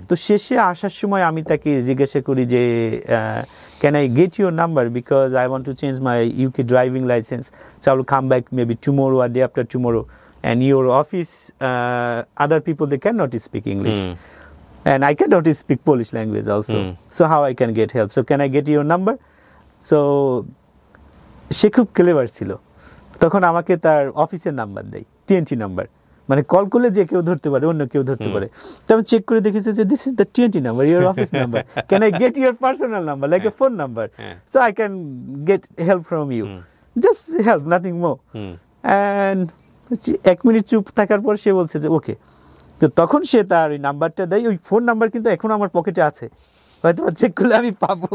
তো শেষে আসার সময় আমি তাকে জিজ্ঞাসা করি যে can I get your number because I want to change my UK driving licence, so I will come back maybe tomorrow আর day after tomorrow, and your office other people they cannot speak English and I cannot speak Polish language also, so how I can get help, so can I get your number? So সে খুব clever ছিল, তখন আমাকে তার অফিসের number দেয়, TNT number, মানে call করলে যে কেউ ধরতে পারে, অন্য কেউ ধরতে পারে। তো আমি চেক করে দেখেছি যে this is the TNT number, your office number, can I get your personal number like a phone number, so I can get help from you, just help, nothing more. And 1 minute চুপ থাকার পর সে বলছে যে ওকে। তো তখন সে তার ওই নাম্বারটা দেয়, ওই ফোন নাম্বার কিন্তু এখনো আমার পকেটে আছে, হয়তো চেক করলে আমি পাবো।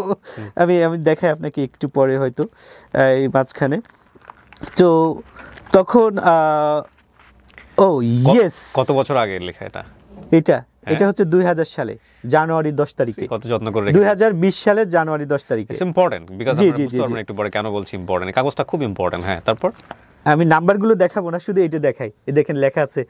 আমি দেখাই আপনাকে একটু পরে হয়তো এই মাঝখানে। তো তখন ইয়েস, কত বছর আগে লেখা এটা? এটা হচ্ছে 2000 সালে জানুয়ারি 10 তারিখে, কত যত্ন করে রেখে। 2020 সালে জানুয়ারি 10 তারিখে। ইটস ইম্পর্টেন্ট বিকজ জি, আমরা জি, বুঝতে জি, পারবো না একটু পরে কেন বলছি ইম্পর্টেন্ট। কাগজটা খুব ইম্পর্টেন্ট। হ্যাঁ, তারপর আমি নাম্বারগুলো দেখাবো না, শুধু এটা দেখাই। এই দেখেন লেখা আছে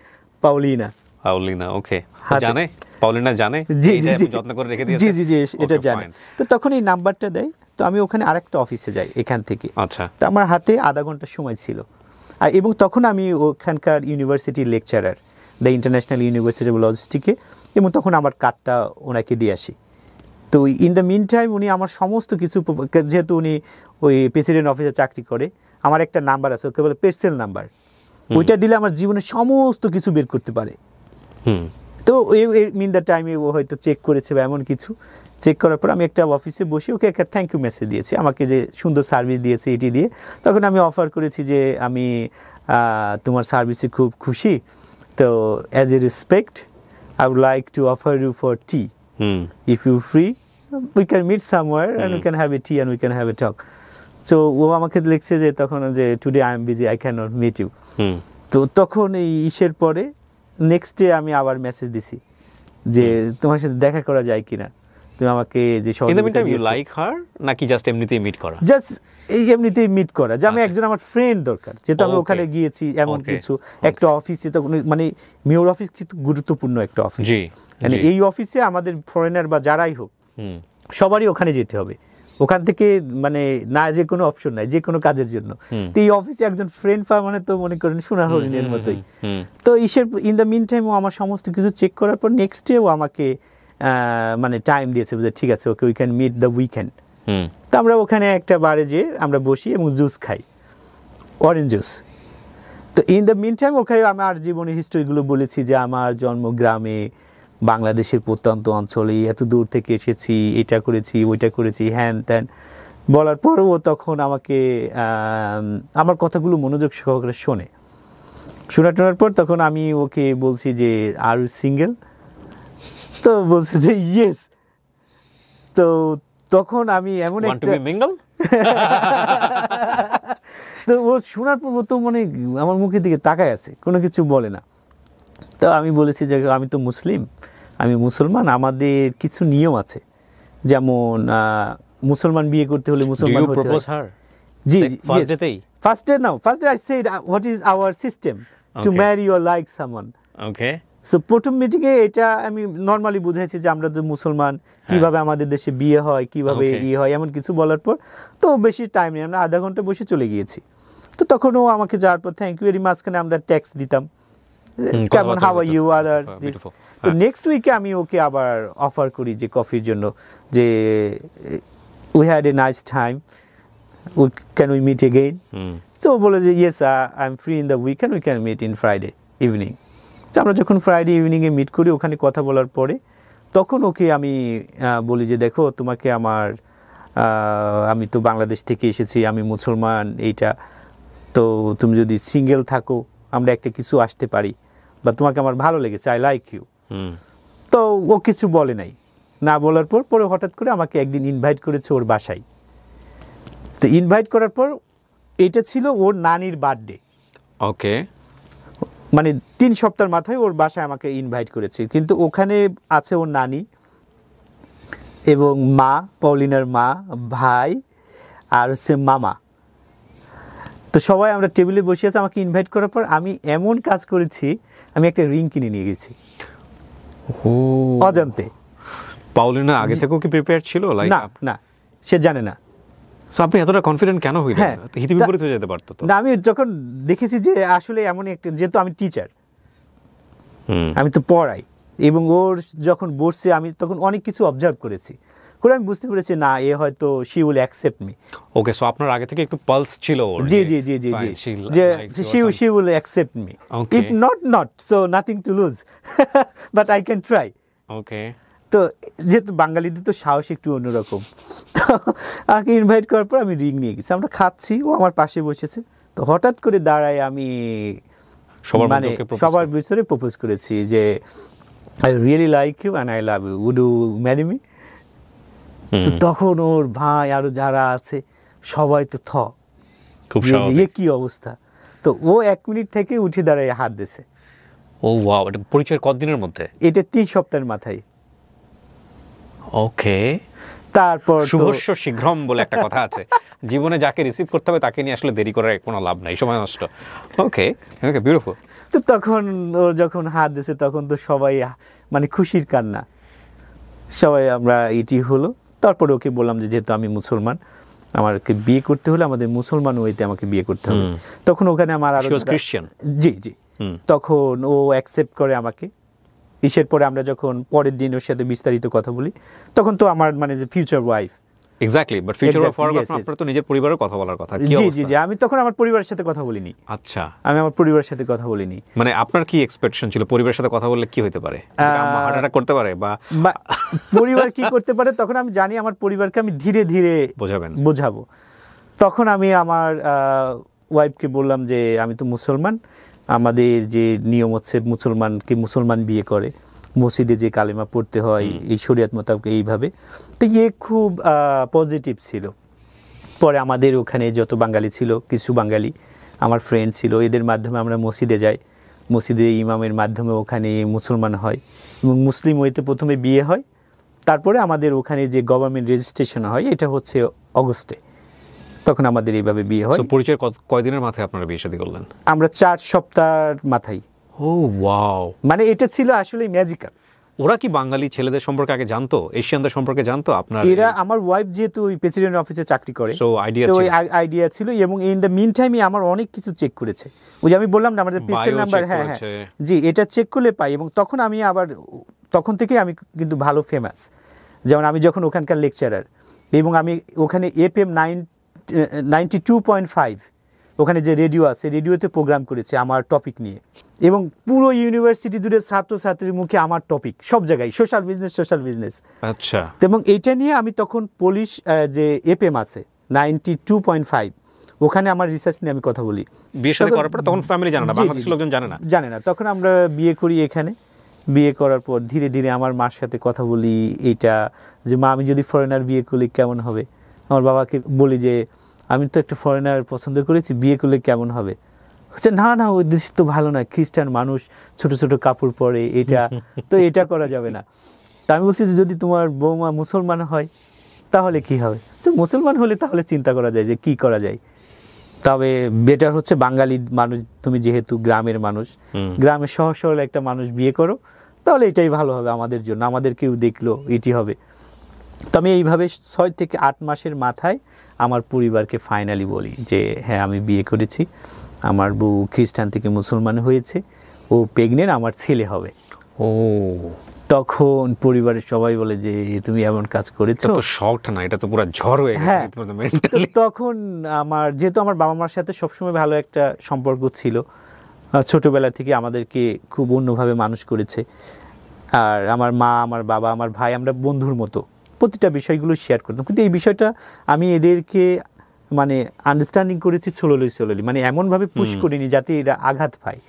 পাউলিনা। পাউলিনা, ওকে। হাতে। জানে পাউলিনা জানে জি এই জি যে জি আপনি যত্ন করে রেখে দিয়েছেন? জি জি জি এটা Okay, জানে। fine. তো তখন এই নাম্বারটা দেয়, তো আমি ওখানে আরেকটা অফিসে যাই এখান থেকে। আচ্ছা। তো আমার হাতে আধা ঘন্টা সময় ছিল, আর এবং তখন আমি ওখানকার ইউনিভার্সিটির lecturer, the international university of লজিস্টিকে, এবং তখন আমার কার্ডটা ওনাকে দিয়ে আসি। তো ইন দ্য মিন টাইম উনি আমার সমস্ত কিছু, যেহেতু উনি ওই প্রেসিডেন্ট অফিসে চাকরি করে, আমার একটা নাম্বার আছে, ওকে বলে পের্সেল নাম্বার, ওইটা দিলে আমার জীবনের সমস্ত কিছু বের করতে পারে। তো ইন দ্য টাইমে ও হয়তো চেক করেছে বা এমন কিছু, চেক করার পর আমি একটা অফিসে বসে ওকে একটা থ্যাংক ইউ মেসেজ দিয়েছি, আমাকে যে সুন্দর সার্ভিস দিয়েছে এটি দিয়ে। তখন আমি অফার করেছি যে আমি তোমার সার্ভিসে খুব খুশি, তো as a respect I would like to offer you for tea, if you free we can meet somewhere and we can have a tea and we can have a talk. So ও আমাকে লিখছে যে তখন যে today I am busy, I can not meet you. তো তখন এই ইসের পরে নেক্সট ডে আমি আবার মেসেজ দিছি যে তোমার সাথে দেখা করা যায় কিনা, তুমি আমাকে যে সহযোগিতা দিয়েছো। লাইক হার নাকি জাস্ট এমনিতেই মিট করা? জাস্ট এমনিতেই মিট করা, যে আমি একজন আমার ফ্রেন্ড দরকার, যেহেতু আমি ওখানে গিয়েছি এমন কিছু একটা অফিসে, তো মানে মেয়র অফিস কিন্তু গুরুত্বপূর্ণ একটা অফিস, মানে এই অফিসে আমাদের ফরেনার বা যারাই হোক সবারই ওখানে যেতে হবে, ওখান থেকে মানে না যে কোনো অপশন নাই যে কোনো কাজের জন্য। তো এই অফিসে একজন ফ্রেন্ড পাওয়া মানে তো মনে করেন সোনার হরিণের মতোই। তো ইন দ্য মিন টাইম ও আমার সমস্ত কিছু চেক করার পর নেক্সট ডে ও আমাকে মানে টাইম দিয়েছে, যে ঠিক আছে okay we can meet the weekend. তো আমরা ওখানে একটা বারে যেয়ে আমরা বসি এবং জুস খাই, অরেঞ্জ জুস। তো ইন দ্য মিন টাইম ওখানে আমার জীবনের হিস্ট্রিগুলো বলেছি, যে আমার জন্ম গ্রামে, বাংলাদেশের প্রত্যন্ত অঞ্চলে, এত দূর থেকে এসেছি, এটা করেছি ওইটা করেছি, হ্যান ত্যান বলার পর ও তখন আমাকে আমার কথাগুলো মনোযোগ সহকারে শোনার পর তখন আমি ওকে বলছি যে আর ইউ সিঙ্গেল, তো বলছে যে ইয়েস। তো তখন আমি এমন একটা তো ও শোনার পর তো মানে আমার মুখের দিকে তাকায় আছে, কোনো কিছু বলে না। তো আমি বলেছি যে আমি তো মুসলিম, আমি মুসলমান, আমাদের কিছু নিয়ম আছে, যেমন মুসলমান বিয়ে করতে হলে মুসলমান হতে হয়। জি, first day I said what is our system to marry or like someone. Okay, so প্রথম মিটিংয়ে এটা আমি নর্মালি বুঝাইছি যে আমরা তো মুসলমান, কিভাবে আমাদের দেশে বিয়ে হয়, কিভাবে হয়, এমন কিছু বলার পর তো বেশি টাইম নেই, আমরা আধা ঘন্টা বসে চলে গিয়েছি। তো তখন ও আমাকে যাওয়ার পর থ্যাংক ইউ এর মাঝখানে আমরা ট্যাক্স দিতাম, কেমন how are you other this. তো নেক্সট উইকে আমি ওকে আবার অফার করি যে কফির জন্য, যে we had a nice time, can we meet again. তো ও বলে যে yes I am free in the weekend, we can meet in Friday evening. তো আমরা যখন ফ্রাইডে ইভিনিংয়ে মিট করি, ওখানে কথা বলার পরে তখন ওকে আমি বলি যে দেখো তোমাকে আমি তো বাংলাদেশ থেকে এসেছি, আমি মুসলমান, এইটা তো তুমি যদি সিঙ্গেল থাকো আমরা একটা কিছু আসতে পারি, বা তোমাকে আমার ভালো লেগেছে, আই লাইক ইউ। তো ও কিছু বলে নাই, না বলার পরে হঠাৎ করে আমাকে একদিন ইনভাইট করেছে ওর বাসায়। তো ইনভাইট করার পর এটা ছিল ওর নানির বার্থডে। ওকে, মানে 3 সপ্তাহের মাথায় ওর বাসায় আমাকে ইনভাইট করেছে, কিন্তু ওখানে আছে ওর নানি এবং মা, পলিনার মা, ভাই আর হচ্ছে মামা। তো সবাই আমরা টেবিলে বসে আছি, আমাকে ইনভাইট করার পর আমি এমন কাজ করেছি, আমি একটা রিং কিনে নিয়ে গেছি অজান্তে। পাউলিনা আগে থেকেও কি প্রিপেয়ার ছিল? না, সে জানে না। সো আপনি এতটা কনফিডেন্ট কেন হইলেন? হ্যাঁ, হিতবিপরীত হয়ে যেতে পারতো তো। না, আমি যখন দেখেছি যে আসলে এমন একটা, যেহেতু আমি টিচার, আমি তো পড়াই, এবং ওর যখন বসছে আমি তখন অনেক কিছু অবজার্ভ করেছি, করে আমি বুঝতে পেরেছি না এ হয়তো she will accept me. Okay, so আপনার আগে থেকে একটু পালস ছিল ওর? জি জি জি জি জি, যে she will accept me, if not so nothing to lose, but I can try. Okay, তো যেহেতু বাঙালিদের তো সাহস একটু অন্যরকম, তো আমাকে ইনভাইট করার পর আমি রিং নিয়ে গেছি, আমরা খাচ্ছি, ও আমার পাশে বসেছে। তো হঠাৎ করে দাঁড়ায় আমি সবার মানে মধ্যে ওকে propose সবার ভিতরে প্রপোজ করেছি যে I really like you and I love you, would you marry me? তো তখন ওর ভাই আরো যারা আছে সবাই তো খুব যে স্বাভাবিক। কি অবস্থা। তো ও 1 মিনিট থেকে উঠে দাঁড়ায় হাত দিছে। ও ওয়াও, এটা পরিচয়ের কতদিনের মধ্যে? এটা 3 সপ্তাহের মাথায়। ওকে। তারপর তো শুভস্য শীঘ্রম বলে একটা কথা আছে, জীবনে যাকে রিসিভ করতে হবে তাকে নিয়ে আসলে দেরি করার কোনো লাভ নাই, সময় নষ্ট। ওকে ওকে, বিউটিফুল। তো তখন ওর যখন হাত দিছে তখন তো সবাই মানে খুশির কান্না, সবাই আমরা এটি হলো। তারপরে ওকে বললাম যে যেহেতু আমি মুসলমান, আমাকে বিয়ে করতে হলে আমাদের মুসলমান ওয়েতে আমাকে বিয়ে করতে হবে। তখন ওখানে আমার আরো She was Christian? জি জি, তখন ও অ্যাকসেপ্ট করে আমাকে। ইসের পরে আমরা যখন পরের দিন ওর সাথে বিস্তারিত কথা বলি, তখন তো আমার মানে যে future wife. Exactly, but future of Exactly, yes, yes. আপনার তো নিজের পরিবারের কথা বলার কথা। কি জি জি অবস্থা? জি, আমি তখন আমার পরিবারের সাথে কথা বলিনি। আচ্ছা, আমি আমার পরিবারের সাথে কথা বলিনি। মানে আপনার কি এক্সপেকটেশন ছিল পরিবারের সাথে কথা বললে কি হতে পারে? আম্মা হার্ট অ্যাটাক করতে পারে বা বা পরিবার কি করতে পারে, তখন আমি জানি আমার পরিবারকে আমি ধীরে ধীরে বোঝাবেন? বোঝাবো। তখন আমি আমার ওয়াইফকে বললাম যে আমি তো মুসলমান, আমাদের যে নিয়ম হচ্ছে মুসলমানকে মুসলমান বিয়ে করে, মসজিদে যে কালেমা পড়তে হয় এই শরিয়ত মোতাবেক এইভাবে। তো খুব পজিটিভ ছিল। পরে আমাদের ওখানে যত বাঙালি ছিল, কিছু বাঙালি আমার ফ্রেন্ড ছিল, এদের মাধ্যমে আমরা মসজিদে যাই। মসজিদে ইমামের মাধ্যমে ওখানে মুসলমান হয় এবং মুসলিম ওইতে প্রথমে বিয়ে হয়। তারপরে আমাদের ওখানে যে গভর্নমেন্ট রেজিস্ট্রেশন হয় এটা হচ্ছে অগস্টে, তখন আমাদের এইভাবে বিয়ে হয়। সো পরিচয়ের কয়দিনের মাথায় আপনারা বিয়ে শাদী করলেন? আমরা 4 সপ্তাহের মাথায়। ও ওয়াও, মানে এটা ছিল আসলে ম্যাজিক্যাল। ওরা কি বাঙালি ছেলেদের সম্পর্কে আগে জানতো, এশিয়ানদের সম্পর্কে জানতো আপনার? এরা আমার ওয়াইফ যেহেতু ওই প্রেসিডেন্ট অফিসে চাকরি করে, সো আইডিয়া তো ছিল। ওই আইডিয়া ছিল এবং ইন দ্য মিন টাইমে আমার অনেক কিছু চেক করেছে। ওই যে আমি বললাম না আমাদের পিসেল Bio নাম্বার, check হ্যাঁ করেছে। হ্যাঁ জি, এটা চেক করলে পাই। এবং তখন আমি আবার তখন থেকে আমি কিন্তু ভালো ফেমাস। যেমন আমি যখন ওখানকার লেকচারার এবং আমি ওখানে এফএম 92.5 ওখানে যে রেডিও আছে, রেডিওতে প্রোগ্রাম করেছে আমার টপিক নিয়ে, এবং পুরো ইউনিভার্সিটি জুড়ে ছাত্রছাত্রীর মুখে আমার টপিক সব জায়গায় সোশ্যাল বিজনেস। আচ্ছা, এবং এইটা নিয়ে আমি তখন পুলিশ যে এফএম আছে 92.5 ওখানে আমার রিসার্চ নিয়ে আমি কথা বলি। বিয়ে শাদী করার পর তখন ফ্যামিলি জানে না, জি, জি, বাংলাদেশের লোকজন জানে না। তখন আমরা বিয়ে করি এখানে। বিয়ে করার পর ধীরে ধীরে আমার মার সাথে কথা বলি এইটা যে মা আমি যদি ফরেনার বিয়ে করলে কেমন হবে। আমার বাবাকে বলি যে আমি তো একটা ফরেনার পছন্দ করেছি, বিয়ে করলে কেমন হবে। হচ্ছে না না, ওই দেশ তো ভালো না, খ্রিস্টান মানুষ, ছোট ছোট কাপড় পরে, এটা তো এটা করা যাবে না। তা আমি বলছি যে যদি তোমার বৌমা মুসলমান হয় তাহলে কি হবে। তো মুসলমান হলে তাহলে চিন্তা করা যায় যে কি করা যায়, তবে বেটার হচ্ছে বাঙালি মানুষ, তুমি যেহেতু গ্রামের মানুষ, গ্রামের সহজ সরল একটা মানুষ বিয়ে করো, তাহলে এটাই ভালো হবে আমাদের জন্য, আমাদের কেউ দেখলো এটি হবে। তো আমি এইভাবে 6 থেকে 8 মাসের মাথায় আমার পরিবারকে ফাইনালি বলি যে হ্যাঁ আমি বিয়ে করেছি, আমার বউ খ্রিস্টান থেকে মুসলমান হয়েছে, ও প্রেগনেন্ট, আমার ছেলে হবে। ও, তখন পরিবারের সবাই বলে যে তুমি এমন কাজ করেছো। এটা তো শকড না, এটা তো পুরো ঝড় হয়ে গেছে হ্যাঁ। রীতিমতো তো মেন্টালি। তখন আমার যেহেতু আমার বাবা মার সাথে সবসময় ভালো একটা সম্পর্ক ছিল, ছোটবেলা থেকে আমাদেরকে খুব অন্যভাবে মানুষ করেছে। আর আমার মা, আমার বাবা, আমার ভাই, আমরা বন্ধুর মতো প্রতিটা বিষয়গুলো শেয়ার করতাম। কিন্তু এই বিষয়টা আমি এদেরকে মানে আন্ডারস্ট্যান্ডিং করেছি স্লোলি, মানে এমনভাবে পুশ করিনি যাতে এরা আঘাত পায়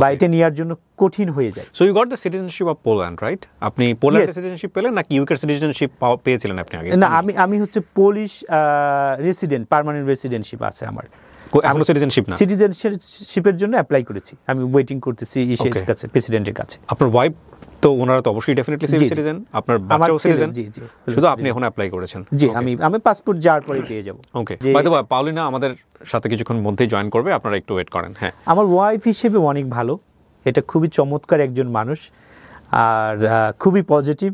বা এটা নেওয়ার জন্য কঠিন হয়ে যায়। So you got the citizenship of Poland, right? আপনি পোল্যান্ডের Yes. সিটিজেনশিপ পেলেন নাকি ইউকের সিটিজেনশিপ পেয়েছিলেন আপনি আগে? না, আমি হচ্ছে পোলিশ রেসিডেন্ট, পার্মানেন্ট রেসিডেন্টশিপ আছে আমার। এখনো সিটিজেনশিপ না? সিটিজেনশিপের জন্য অ্যাপ্লাই করেছি, আমি ওয়েটিং করতেছি ইসের Okay. কাছে, প্রেসিডেন্টের কাছে। আপনার ওয়াইফ তো ওনারা তো অবশ্যই ডেফিনেটলি জি, জি। সিটিজেন, আপনার আমার বাচ্চাও ছেলে, সিটিজেন, জি, জি, শুধু আপনি এখন অ্যাপ্লাই করেছেন। জি, আমি পাসপোর্ট যাওয়ার পরে পেয়ে যাব। ওকে, যে- বাই দ্য ওয়ে পাউলিনা আমাদের সাথে কিছুক্ষণ মধ্যেই জয়েন করবে, আপনারা একটু ওয়েট করেন। হ্যাঁ, আমার ওয়াইফ হিসেবে অনেক ভালো, এটা খুবই চমৎকার একজন মানুষ, আর খুবই পজিটিভ।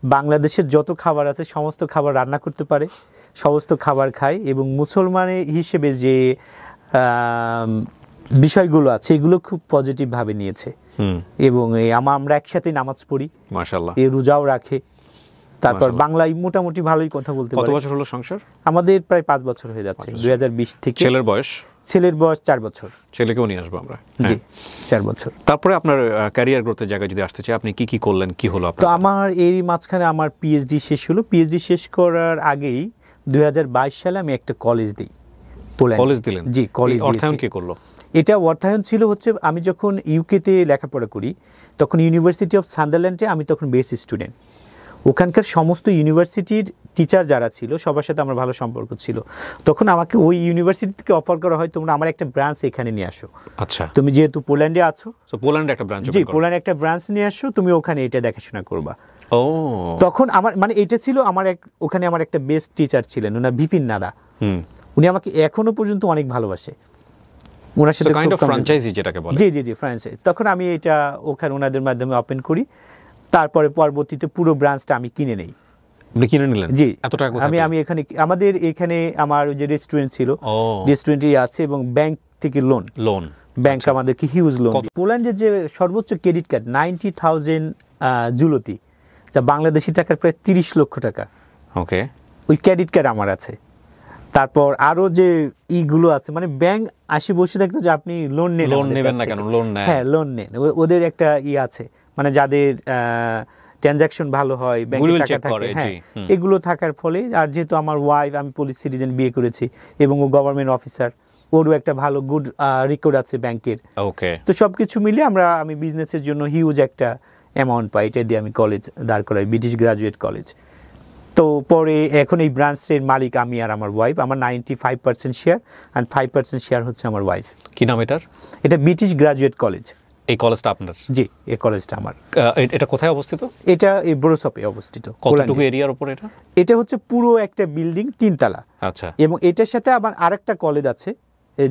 বাংলাদেশের যত খাবার আছে সমস্ত খাবার রান্না করতে পারে, সমস্ত খাবার খায়, এবং মুসলমানের হিসেবে যে বিষয়গুলো আছে এগুলো খুব পজিটিভভাবে নিয়েছে। এবং আমরা একসাথে নামাজ পড়ি, মাশাআল্লাহ। রোজাও রাখে। তারপর মাশাআল্লাহ। বাংলায় মোটামুটি ভালোই কথা বলতে কত পারে। বছর হলো সংসার? আমাদের প্রায় 5 বছর হয়ে যাচ্ছে, 2020 থেকে। ছেলের বয়স? ছেলের বয়স 4 বছর। ছেলেকেও নিয়ে আসবো আমরা। জি, হ্যাঁ। 4 বছর। তারপরে আপনার ক্যারিয়ার গ্রোথের জায়গায় যদি আসতে চাই, আপনি কি কি করলেন, কি হলো তো আপনার? আমার এই মাঝখানে আমার পিএইচডি শেষ হলো। পিএইচডি শেষ করার আগেই 2022 সালে আমি একটা কলেজ দিই, পোল্যান্ড কলেজ দিলেন? জি, কলেজ অর্থায়ন দিয়েছি। কে করলো? এটা অর্থায়ন ছিল হচ্ছে আমি যখন ইউকেতে লেখাপড়া করি তখন ইউনিভার্সিটি অফ সান্দারল্যান্ডে আমি তখন বেস স্টুডেন্ট। ওখানকার সমস্ত ইউনিভার্সিটির টিচার যারা ছিল সবার সাথে আমার ভালো সম্পর্ক ছিল। তখন আমাকে ওই ইউনিভার্সিটি থেকে অফার করা হয় তোমরা আমার একটা ব্রাঞ্চ এখানে নিয়ে আসো, আচ্ছা, তুমি যেহেতু পোল্যান্ডে আছো। সো পোল্যান্ডে একটা ব্রাঞ্চ জি, পোল্যান্ডে একটা ব্রাঞ্চ নিয়ে আসো, তুমি ওখানে এটা দেখাশোনা করবা। ও, তখন আমার মানে এটা ছিল আমার ওখানে আমার একটা বেস্ট টিচার ছিলেন, ওনার বিপিন নাদা। উনি আমাকে এখনো পর্যন্ত অনেক ভালোবাসে। ওনার সাথে কাইন্ড অফ ফ্র্যাঞ্চাইজি যেটাকে বলে। জি জি জি, ফ্র্যাঞ্চাইজি। তখন আমি এটা ওখানে ওনাদের মাধ্যমে ওপেন করি, তারপরে পরবর্তীতে পুরো ব্রাঞ্চটা আমি কিনে নেই। আপনি কিনে নিলেন? জি, এত টাকা কোথায় আমি পেলেন? আমি এখানে আমাদের এখানে আমার ওই যে রেস্টুরেন্ট ছিল, ও, রেস্টুরেন্টই আছে এবং ব্যাংক থেকে লোন, লোন, ব্যাংক আমাদেরকে হিউজ লোন। পোল্যান্ডের যে সর্বোচ্চ ক্রেডিট কার্ড 90,000 জুলতি, যা বাংলাদেশি টাকার প্রায় 30 লক্ষ টাকা। ওকে, ওই ক্রেডিট কার্ড আমার আছে। তারপর আরো যে ইগুলো আছে, মানে ব্যাংক আসে বসে থাকতো যে আপনি লোন নেন, লোন নেবেন না কেন? লোন নেন। হ্যাঁ, লোন নেন। ওদের একটা আছে, মানে যাদের ট্রানজাকশন ভালো হয়, ব্যাংকে টাকা থাকে, হ্যাঁ, এগুলো থাকার ফলে। আর যেহেতু আমার ওয়াইফ, আমি পুলিশ সিটিজেন বিয়ে করেছি এবং ও গভর্নমেন্ট অফিসার, ওরও একটা ভালো গুড রেকর্ড আছে ব্যাংকের। ওকে, তো সবকিছু মিলে আমি বিজনেসের জন্য হিউজ একটা অ্যামাউন্ট পাই। এটা দিয়ে আমি কলেজ দাঁড় করাই, ব্রিটিশ গ্রাজুয়েট কলেজ। তো পরে এখন এই ব্রাঞ্চের মালিক আমি আর আমার ওয়াইফ। আমার 95% শেয়ার অ্যান্ড 5% শেয়ার হচ্ছে আমার ওয়াইফ। কি নাম এটার? এটা ব্রিটিশ গ্রাজুয়েট কলেজ। এই কলেজটা আপনার? জি, এই কলেজটা আমার। এটা কোথায় অবস্থিত? এটা এই ব্রোসপে অবস্থিত। কতটুকু এরিয়ার উপর এটা? এটা হচ্ছে পুরো একটা বিল্ডিং, 3 তলা। আচ্ছা, এবং এটার সাথে আবার আরেকটা কলেজ আছে,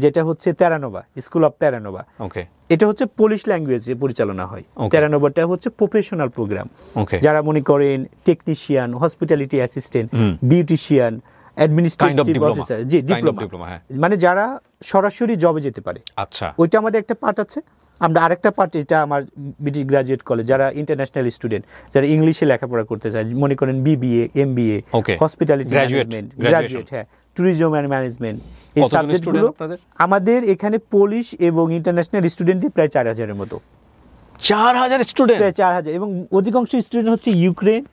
যেটা হচ্ছে তেরানোভা, স্কুল অফ তেরানোভা। ওকে, এটা হচ্ছে পোলিশ ল্যাঙ্গুয়েজে পরিচালনা হয়। তেরানোভাটা হচ্ছে প্রফেশনাল প্রোগ্রাম। ওকে, যারা মনে করেন technician, hospitality assistant, beautician, administrative officer, জি, ডিপ্লোমা, মানে যারা সরাসরি জবে যেতে পারে। আচ্ছা, ওইটা আমাদের একটা পার্ট আছে। আমরা আরেকটা পার্ট, এটা আমার ব্রিটিশ গ্রাজুয়েট কলেজ, যারা ইন্টারন্যাশনাল স্টুডেন্ট, যারা ইংলিশে লেখাপড়া করতে চায়, মনে করেন BBA, MBA, hospitality management, graduate, হ্যাঁ, ট্যুরিজম অ্যান্ড ম্যানেজমেন্ট, এই সাবজেক্টগুলো আমাদের এখানে পোলিশ এবং ইন্টারন্যাশনাল স্টুডেন্টই প্রায় 4,000-এর মতো। 4,000 স্টুডেন্ট? প্রায় 4,000, এবং অধিকাংশ স্টুডেন্ট হচ্ছে ইউক্রেন,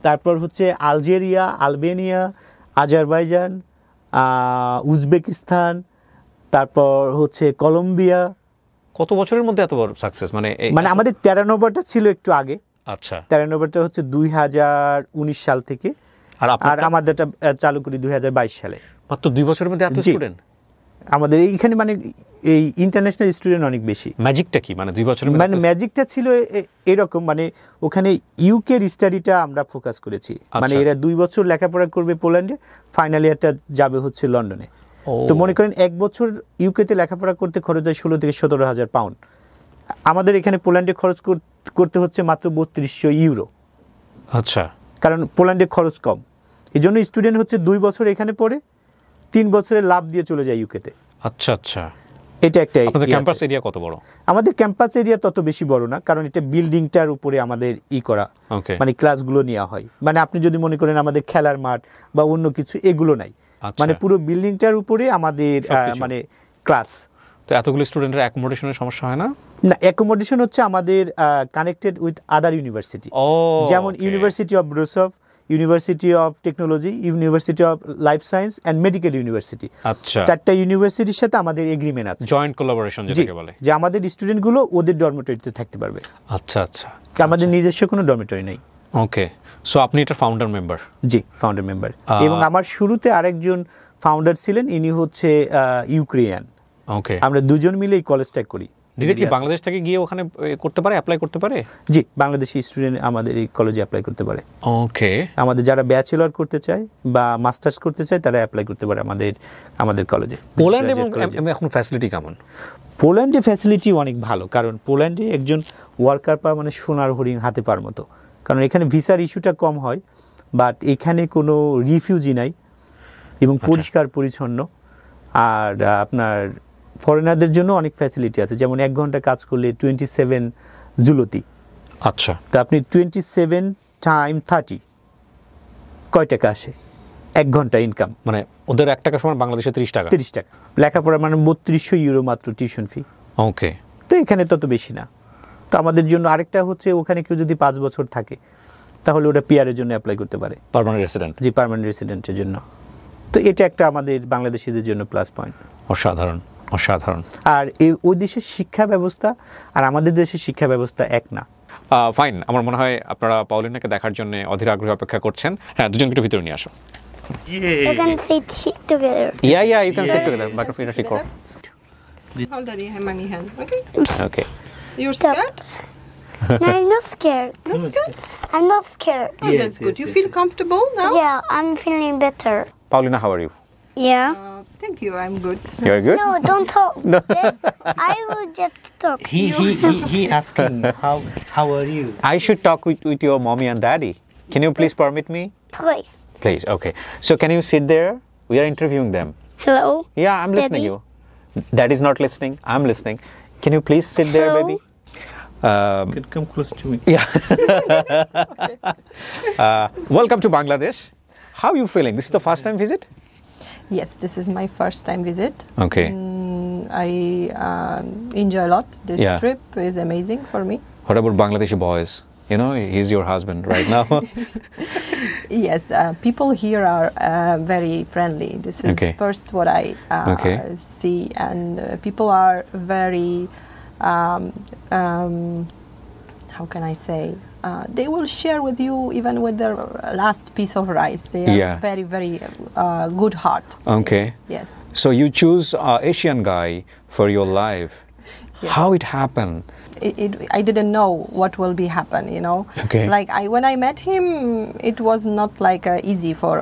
তারপর হচ্ছে আলজেরিয়া, আলবেনিয়া, আজারবাইজান, উজবেকিস্তান, তারপর হচ্ছে কলম্বিয়া। কত বছরের মধ্যে এত বড় সাকসেস? মানে আমাদের তেরানোভাটা ছিল একটু আগে। আচ্ছা, তেরানোভাটা হচ্ছে 2019 সাল থেকে, আর আমাদেরটা চালু করি 2022 সালে। মাত্র 2 বছরের মধ্যে এত স্টুডেন্ট? আমাদের এইখানে মানে এই ইন্টারন্যাশনাল স্টুডেন্ট অনেক বেশি। ম্যাজিকটা কি, মানে 2 বছরের মধ্যে? মানে ম্যাজিকটা ছিল এরকম, মানে ওখানে ইউকের স্টাডিটা আমরা ফোকাস করেছি। মানে এরা 2 বছর লেখাপড়া করবে পোল্যান্ডে, ফাইনাল ইয়ারটা যাবে হচ্ছে লন্ডনে। তো মনে করেন 1 বছর ইউকেতে লেখাপড়া করতে খরচ হয় 16 থেকে 17,000 পাউন্ড। আমাদের এখানে পোল্যান্ডে খরচ করতে হচ্ছে মাত্র 3200 ইউরো। আচ্ছা, কারণ পোল্যান্ডে খরচ কম, এই জন্য স্টুডেন্ট হচ্ছে 2 বছর এখানে পড়ে, 3 বছরের লাভ দিয়ে চলে যায় ইউকেতে। আচ্ছা আচ্ছা। এটা একটা। আপনাদের ক্যাম্পাস এরিয়া কত বড়? আমাদের ক্যাম্পাস এরিয়া তত বেশি বড় না, কারণ এটা বিল্ডিংটার উপরে আমাদের করা, মানে ক্লাসগুলো নেওয়া হয়। মানে আপনি যদি মনে করেন আমাদের খেলার মাঠ বা অন্য কিছু, এগুলো নাই। মানে পুরো বিল্ডিংটার উপরে আমাদের মানে ক্লাস। তো এতগুলো স্টুডেন্টের অ্যাকোমোডেশনের সমস্যা হয় না? না, অ্যাকোমোডেশন হচ্ছে আমাদের কানেক্টেড উইথ আদার ইউনিভার্সিটি, যেমন university of Brasov, university of technology, university of life science and medical university. আচ্ছা, 4টা ইউনিভার্সিটির সাথে আমাদের এগ্রিমেন্ট আছে, জয়েন্ট কোলাবোরেশন যেটাকে বলে, যে আমাদের স্টুডেন্টগুলো ওদের ডরমিটরিতে থাকতে পারবে। আচ্ছা আচ্ছা, আমাদের নিজস্ব কোনো ডরমিটরি নেই। ওকে, সো আপনি এটা ফাউন্ডার মেম্বার? জি, ফাউন্ডার মেম্বার। এবং আমার শুরুতে আরেকজন ফাউন্ডার ছিলেন, ইনি হচ্ছে ইউক্রেনিয়ান। ওকে, আমরা দুজন মিলে এই কলেজটা করি। ডিরেক্টলি বাংলাদেশ থেকে গিয়ে ওখানে করতে পারে, অ্যাপ্লাই করতে পারে? জি, বাংলাদেশি স্টুডেন্ট আমাদের এই কলেজে অ্যাপ্লাই করতে পারে। ওকে, আমাদের যারা ব্যাচেলর করতে চায় বা মাস্টার্স করতে চায় তারা অ্যাপ্লাই করতে পারে আমাদের কলেজে। পোল্যান্ড এবং এখন ফ্যাসিলিটি কেমন? পোল্যান্ডে ফ্যাসিলিটি অনেক ভালো, কারণ পোল্যান্ডে একজন ওয়ার্কার পাওয়া মানে সোনার হরিণ হাতে পাওয়ার মতো। কারণ এখানে ভিসার ইস্যুটা কম হয়, বাট এখানে কোনো রিফিউজি নাই এবং পরিষ্কার পরিচ্ছন্ন। আর আপনার ফরেনারদের জন্য অনেক ফ্যাসিলিটি আছে, যেমন 1 ঘন্টা কাজ করলে 27 জুলতি। আচ্ছা, তো আপনি 27 × 30 কয় টাকা আসে? 1 ঘন্টা ইনকাম, মানে ওদের 1 টাকা সমান বাংলাদেশে 30 টাকা। 30 টাকা লেখাপড়া, মানে 3200 ইউরো মাত্র টিউশন ফি। ওকে, তো এখানে তত বেশি না। তো আমাদের জন্য আরেকটা হচ্ছে, ওখানে কেউ যদি 5 বছর থাকে তাহলে ওটা পিআরের জন্য অ্যাপ্লাই করতে পারে। Permanent resident? জি, পার্মানেন্ট রেসিডেন্টের জন্য। তো এটা একটা আমাদের বাংলাদেশিদের জন্য প্লাস পয়েন্ট। অসাধারণ, অসাধারণ। আর ওই দেশের শিক্ষা ব্যবস্থা আর আমাদের দেশের শিক্ষা ব্যবস্থা এক না। ফাইন, আমার মনে হয় আপনারা পাউলিনাকে দেখার জন্য অধীর আগ্রহে অপেক্ষা করছেন। হ্যাঁ, দুজনকে একটু ভিতরে নিয়ে আসো। You can sit together. Yeah, you can sit together. Microphone ঠিক করো। Hold on, my hand. Okay. Okay. You're Stop. scared? No, I'm not scared. Not scared? I'm not scared. Oh, that's good. You feel comfortable now? Yeah, I'm feeling better. Paulina, how are you? Yeah. Thank you. I'm good. You're good? No, don't talk. I will just talk. He asking how are you? I should talk with your mommy and daddy. Can you please permit me? Please. Please, okay. So can you sit there? We are interviewing them. Hello. Yeah, I'm listening Daddy? you. Daddy's not listening. I'm listening. Can you please sit there, Hello? baby? Could come close to me. Yeah. Welcome to Bangladesh. How are you feeling? This is the first time visit? Yes, this is my first time visit. Okay. I enjoy a lot. This Yeah. trip is amazing for me. What about Bangladeshi boys? You know, he's your husband right now. Yes, people here are very friendly. This is Okay. first what I Okay. see, and people are very. How can I say? They will share with you even with their last piece of rice. They are Yeah. very, very good heart. Okay. Yes. So you choose Asian guy for your life. Yes. How it happened? I didn't know what will be happen, you know. Okay. Like when I met him, it was not like easy for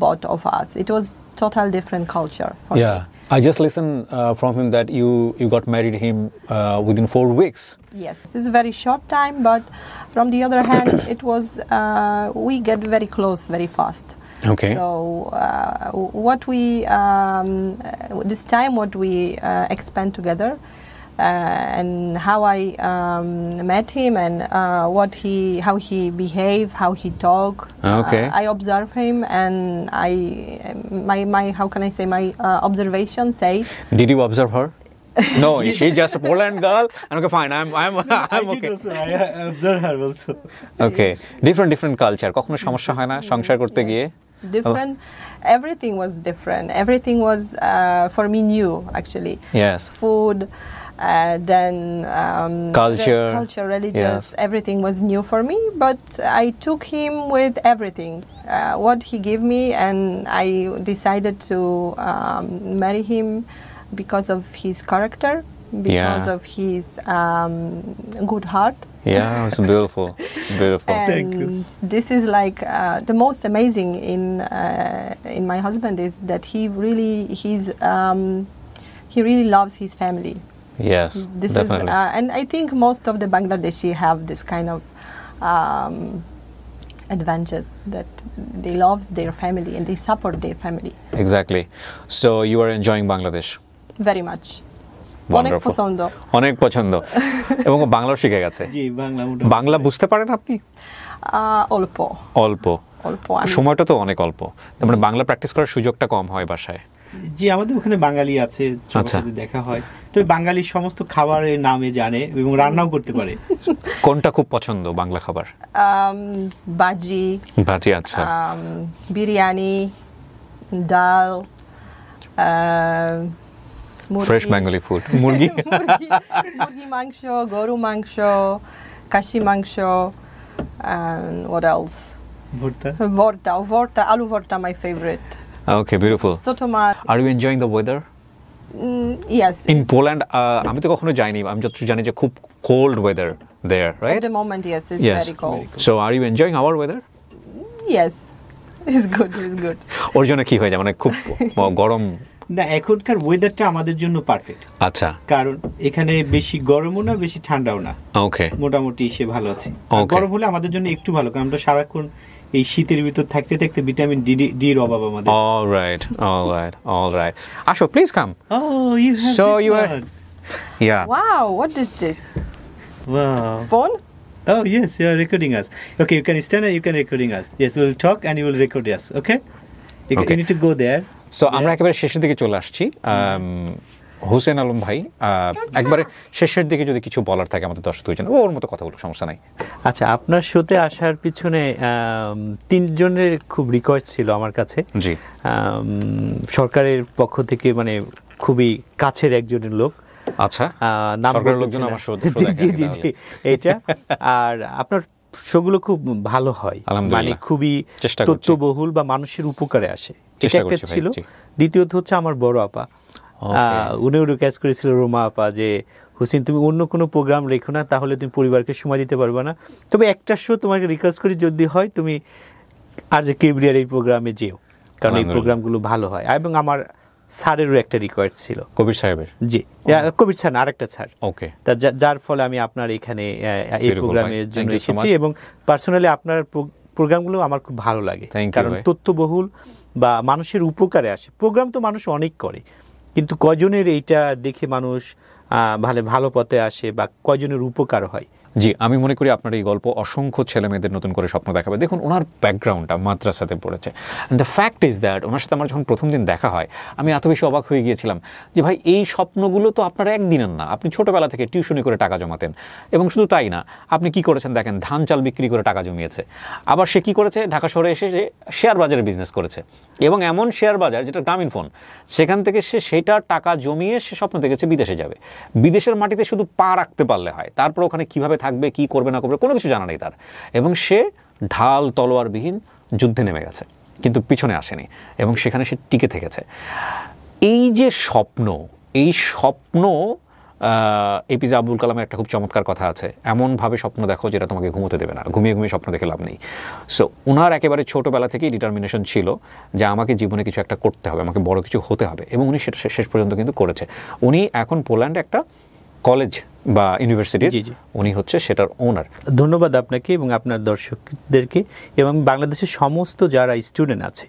both of us. It was total different culture for me. I just listened from him that you got married him within 4 weeks. Yes, it's a very short time, but from the other hand, it was we get very close very fast. Okay. So what we this time what we expand together. And how I met him and how he behave, how he talk. Okay. I observe him and my how can I say my observation say. Did you observe her? No, she's just a Poland girl. And okay, fine. I'm okay. I observe her also. Okay. Different culture. কখনো সমস্যা হয় না সংসার করতে গিয়ে? Different. Everything was different. Everything was for me new actually. Yes. Food. Then Culture. religious, Yes. everything was new for me. But I took him with everything, what he gave me, and I decided to marry him because of his character, because Yeah. of his good heart. Yeah, it's beautiful. Beautiful. And Thank you. this is like the most amazing in my husband is that he really loves his family. Yes, This definitely. is, and I think most of the Bangladeshi have this kind of advantages that they love their family and they support their family Exactly. So you are enjoying Bangladesh? very much. অনেক Wonderful. পছন্দ। অনেক পছন্দ এবং ও বাংলাও শিখে গেছে। জি বাংলা বাংলা বুঝতে পারেন আপনি? অল্প অল্প। আমি- সময়টা তো অনেক অল্প। তার মানে বাংলা প্র্যাকটিস করার সুযোগটা কম হয় বাসায়। জি আমাদের ওখানে বাঙালি আছে, আচ্ছা। ছোটখাটো দেখা হয়। তো বাঙালি সমস্ত খাবারের নামে জানে এবং রান্নাও করতে পারে। কোনটা খুব পছন্দ বাংলা খাবার? বাজি, ভাজি, আচ্ছা। বিরিয়ানি, ডাল, ফ্রেশ বেঙ্গলি ফুড, মুরগি। মুরগি মাংস, গরু মাংস, খাসি মাংস, and what else? ভর্তা। Vorta, alu vorta, my favorite. Okay, beautiful. Soto mash. Are you enjoying the weather? Yes. In it's- Poland, আমি তো কখনো যাইনি, আমি যতটুকু জানি যে খুব cold weather there, At right? the moment, yes, it's Yes. very cold. So are you enjoying our weather? Yes, it's good. It's good. ওর জন্য কি হয়ে যায় মানে খুব গরম? না এখনকার ওয়েদারটা আমাদের জন্য পারফেক্ট, আচ্ছা, কারণ এখানে বেশি গরমও না বেশি ঠান্ডাও না, ওকে, মোটামুটি সে ভালো আছে। Okay. গরম হলে আমাদের জন্য একটু ভালো, কারণ আমরা সারাক্ষণ এই শীতের ভিতর থাকতে থাকতে ভিটামিন ডি এর অভাব আমাদের। all right. Asho, please come. Oh, you have So this you are- one. Yeah. Wow, what is this? Wow. Phone? Oh yes, you are recording us. Okay, you can stand and you can recording us. Yes, we'll talk and you will record us. Okay. Okay. You need to go there. So আমরা একেবারে শেষের দিকে চলে আসছি। হোসেন আলম ভাই, একবারে শেষের দিকে যদি কিছু বলার থাকে আমাদের দর্শক দুইজন, ওর মতো কথা বলুক, সমস্যা নাই। আচ্ছা, আপনার শোতে আসার পিছনে 3 জনের খুব রিকোয়েস্ট ছিল আমার কাছে। জি। সরকারের পক্ষ থেকে, মানে খুবই কাছের একজনের লোক। আচ্ছা, নাম সরকারের বলতে লোকজন চাই না। আমার শো জি জি জি জি, এটা। আর আপনার শোগুলো খুব ভালো হয়, মানে আলহামদুলিল্লাহ। খুবই চেষ্টা করছি। তথ্যবহুল বা মানুষের উপকারে আসে, এটা চেষ্টা একটা করছি ভাই, ছিল। জি। দ্বিতীয়ত হচ্ছে আমার বড় আপা, Okay. উনিও রিকোয়েস্ট করেছিল, রোমা আপা, যে হোসেন তুমি অন্য কোনো প্রোগ্রাম রেখো না, তাহলে তুমি পরিবারকে সময় দিতে পারবে না। তবে একটা শো তোমাকে রিকোয়েস্ট করি, যদি হয় তুমি আর যে কেবরিয়ার এই প্রোগ্রামে যেও, কারণ এই আলহামদুলিল্লাহ। প্রোগ্রামগুলো ভালো হয়। এবং আমার স্যারেরও একটা রিকোয়েস্ট ছিল, কবির সাহেবের। জি, কবির স্যার না, আরেকটা স্যার। ওকে, তা যার ফলে আমি আপনার এখানে এই Beautiful, প্রোগ্রামের ভাই। জন্য Thank you so এসেছি, much. এবং পার্সোনালি আপনার প্রোগ্রামগুলো আমার খুব ভালো লাগে, Thank you, কারণ ভাই। তথ্যবহুল বা মানুষের উপকারে আসে। প্রোগ্রাম তো মানুষ অনেক করে, কিন্তু কয়জনের এইটা দেখে মানুষ ভালো পথে আসে বা কয়জনের উপকার হয়। জি, আমি মনে করি আপনার এই গল্প অসংখ্য ছেলে মেয়েদের নতুন করে স্বপ্ন দেখাবে। দেখুন, ওনার ব্যাকগ্রাউন্ডটা মাদ্রাসাতে পড়েছে। দ্য ফ্যাক্ট ইজ দ্যাট ওনার সাথে আমার যখন প্রথম দিন দেখা হয়, আমি এত বেশি অবাক হয়ে গিয়েছিলাম যে ভাই, এই স্বপ্নগুলো তো আপনার একদিনের না। আপনি ছোটোবেলা থেকে টিউশনি করে টাকা জমাতেন, এবং শুধু তাই না, আপনি কি করেছেন দেখেন, ধান চাল বিক্রি করে টাকা জমিয়েছে। আবার সে কি করেছে, ঢাকা শহরে এসে সে শেয়ার বাজারে বিজনেস করেছে, এবং এমন শেয়ার বাজার যেটা গ্রামীণ ফোন, সেখান থেকে সে সেইটার টাকা জমিয়ে সে স্বপ্ন দেখেছে বিদেশে যাবে। বিদেশের মাটিতে শুধু পা রাখতে পারলে হয়, তারপর ওখানে কীভাবে থাকবে, কী করবে না করবে, কোনো কিছু জানা নেই তার। এবং সে ঢাল তলোয়ারবিহীন যুদ্ধে নেমে গেছে, কিন্তু পিছনে আসেনি, এবং সেখানে সে টিকে থেকেছে। এই যে স্বপ্ন, এই স্বপ্ন, এপিজে আব্দুল কালামের একটা খুব চমৎকার কথা আছে, এমনভাবে স্বপ্ন দেখো যেটা তোমাকে ঘুমোতে দেবে না, ঘুমিয়ে ঘুমিয়ে স্বপ্ন দেখে লাভ নেই। সো ওনার একেবারে ছোটোবেলা থেকেই ডিটারমিনেশন ছিল যে আমাকে জীবনে কিছু একটা করতে হবে, আমাকে বড় কিছু হতে হবে, এবং উনি সেটা শেষ পর্যন্ত কিন্তু করেছে। উনি এখন পোল্যান্ডে একটা কলেজ বা ইউনিভার্সিটির উনি হচ্ছে সেটার ওনার। ধন্যবাদ আপনাকে এবং আপনার দর্শকদেরকে, এবং বাংলাদেশের সমস্ত যারা স্টুডেন্ট আছে,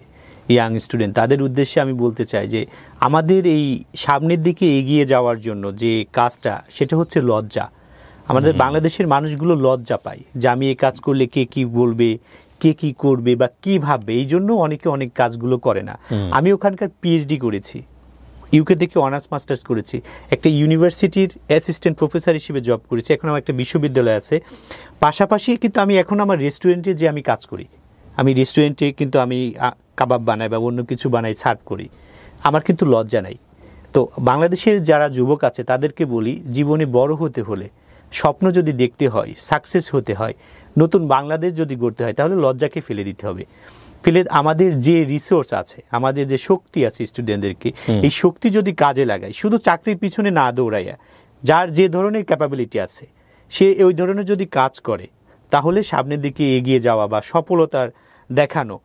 ইয়াং স্টুডেন্ট, তাদের উদ্দেশ্যে আমি বলতে চাই যে আমাদের এই সামনের দিকে এগিয়ে যাওয়ার জন্য যে কাজটা, সেটা হচ্ছে লজ্জা। আমাদের বাংলাদেশের মানুষগুলো লজ্জা পায় যে আমি এই কাজ করলে কে কি বলবে, কে কি করবে বা কি ভাববে, এই জন্য অনেকে অনেক কাজগুলো করে না। আমি ওখানকার পিএইচডি করেছি, ইউকে থেকে অনার্স মাস্টার্স করেছি, একটা ইউনিভার্সিটির অ্যাসিস্ট্যান্ট প্রফেসর হিসেবে জব করেছি, এখন আমার একটা বিশ্ববিদ্যালয় আছে। পাশাপাশি কিন্তু আমি এখন আমার রেস্টুরেন্টে যে আমি কাজ করি, আমি রেস্টুরেন্টে কিন্তু আমি কাবাব বানাই বা অন্য কিছু বানাই, সার্ভ করি, আমার কিন্তু লজ্জা নাই। তো বাংলাদেশের যারা যুবক আছে তাদেরকে বলি, জীবনে বড় হতে হলে, স্বপ্ন যদি দেখতে হয়, সাকসেস হতে হয়, নতুন বাংলাদেশ যদি গড়তে হয়, তাহলে লজ্জাকে ফেলে দিতে হবে। ফেলে আমাদের যে রিসোর্স আছে, আমাদের যে শক্তি আছে স্টুডেন্টদেরকে, এই শক্তি যদি কাজে লাগাই, শুধু চাকরির পিছনে না দৌড়াইয়া, যার যে ধরনের ক্যাপাবিলিটি আছে সে ওই ধরনের যদি কাজ করে, তাহলে সামনের দিকে এগিয়ে যাওয়া বা সফলতার দেখানো,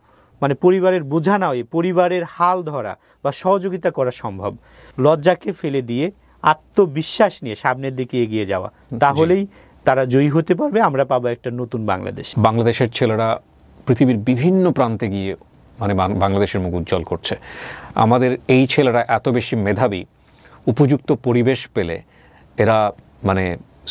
মানে পরিবারের বোঝা না হয়ে পরিবারের হাল ধরা বা সহযোগিতা করা সম্ভব। লজ্জাকে ফেলে দিয়ে আত্মবিশ্বাস নিয়ে সামনের দিকে এগিয়ে যাওয়া, তাহলেই তারা জয়ী হতে পারবে, আমরা পাবো একটা নতুন বাংলাদেশ। বাংলাদেশের ছেলেরা পৃথিবীর বিভিন্ন প্রান্তে গিয়ে মানে বাংলাদেশের মুখ উজ্জ্বল করছে। আমাদের এই ছেলেরা এত বেশি মেধাবী, উপযুক্ত পরিবেশ পেলে এরা মানে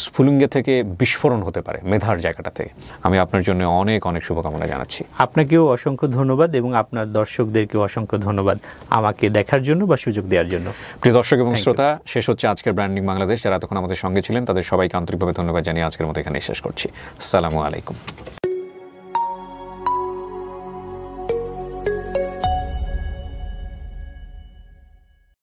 স্ফুলিঙ্গে থেকে বিস্ফোরণ হতে পারে মেধার জায়গাটা থেকে। আমি আপনার জন্য অনেক অনেক শুভকামনা জানাচ্ছি। আপনাকেও অসংখ্য ধন্যবাদ এবং আপনার দর্শকদেরকেও অসংখ্য ধন্যবাদ আমাকে দেখার জন্য বা সুযোগ দেওয়ার জন্য। প্রিয় দর্শক এবং শ্রোতা, শেষ হচ্ছে আজকের ব্র্যান্ডিং বাংলাদেশ। যারা তখন আমাদের সঙ্গে ছিলেন তাদের সবাইকে আন্তরিকভাবে ধন্যবাদ জানিয়ে আজকের মতো এখানে শেষ করছি। আসসালামু আলাইকুম।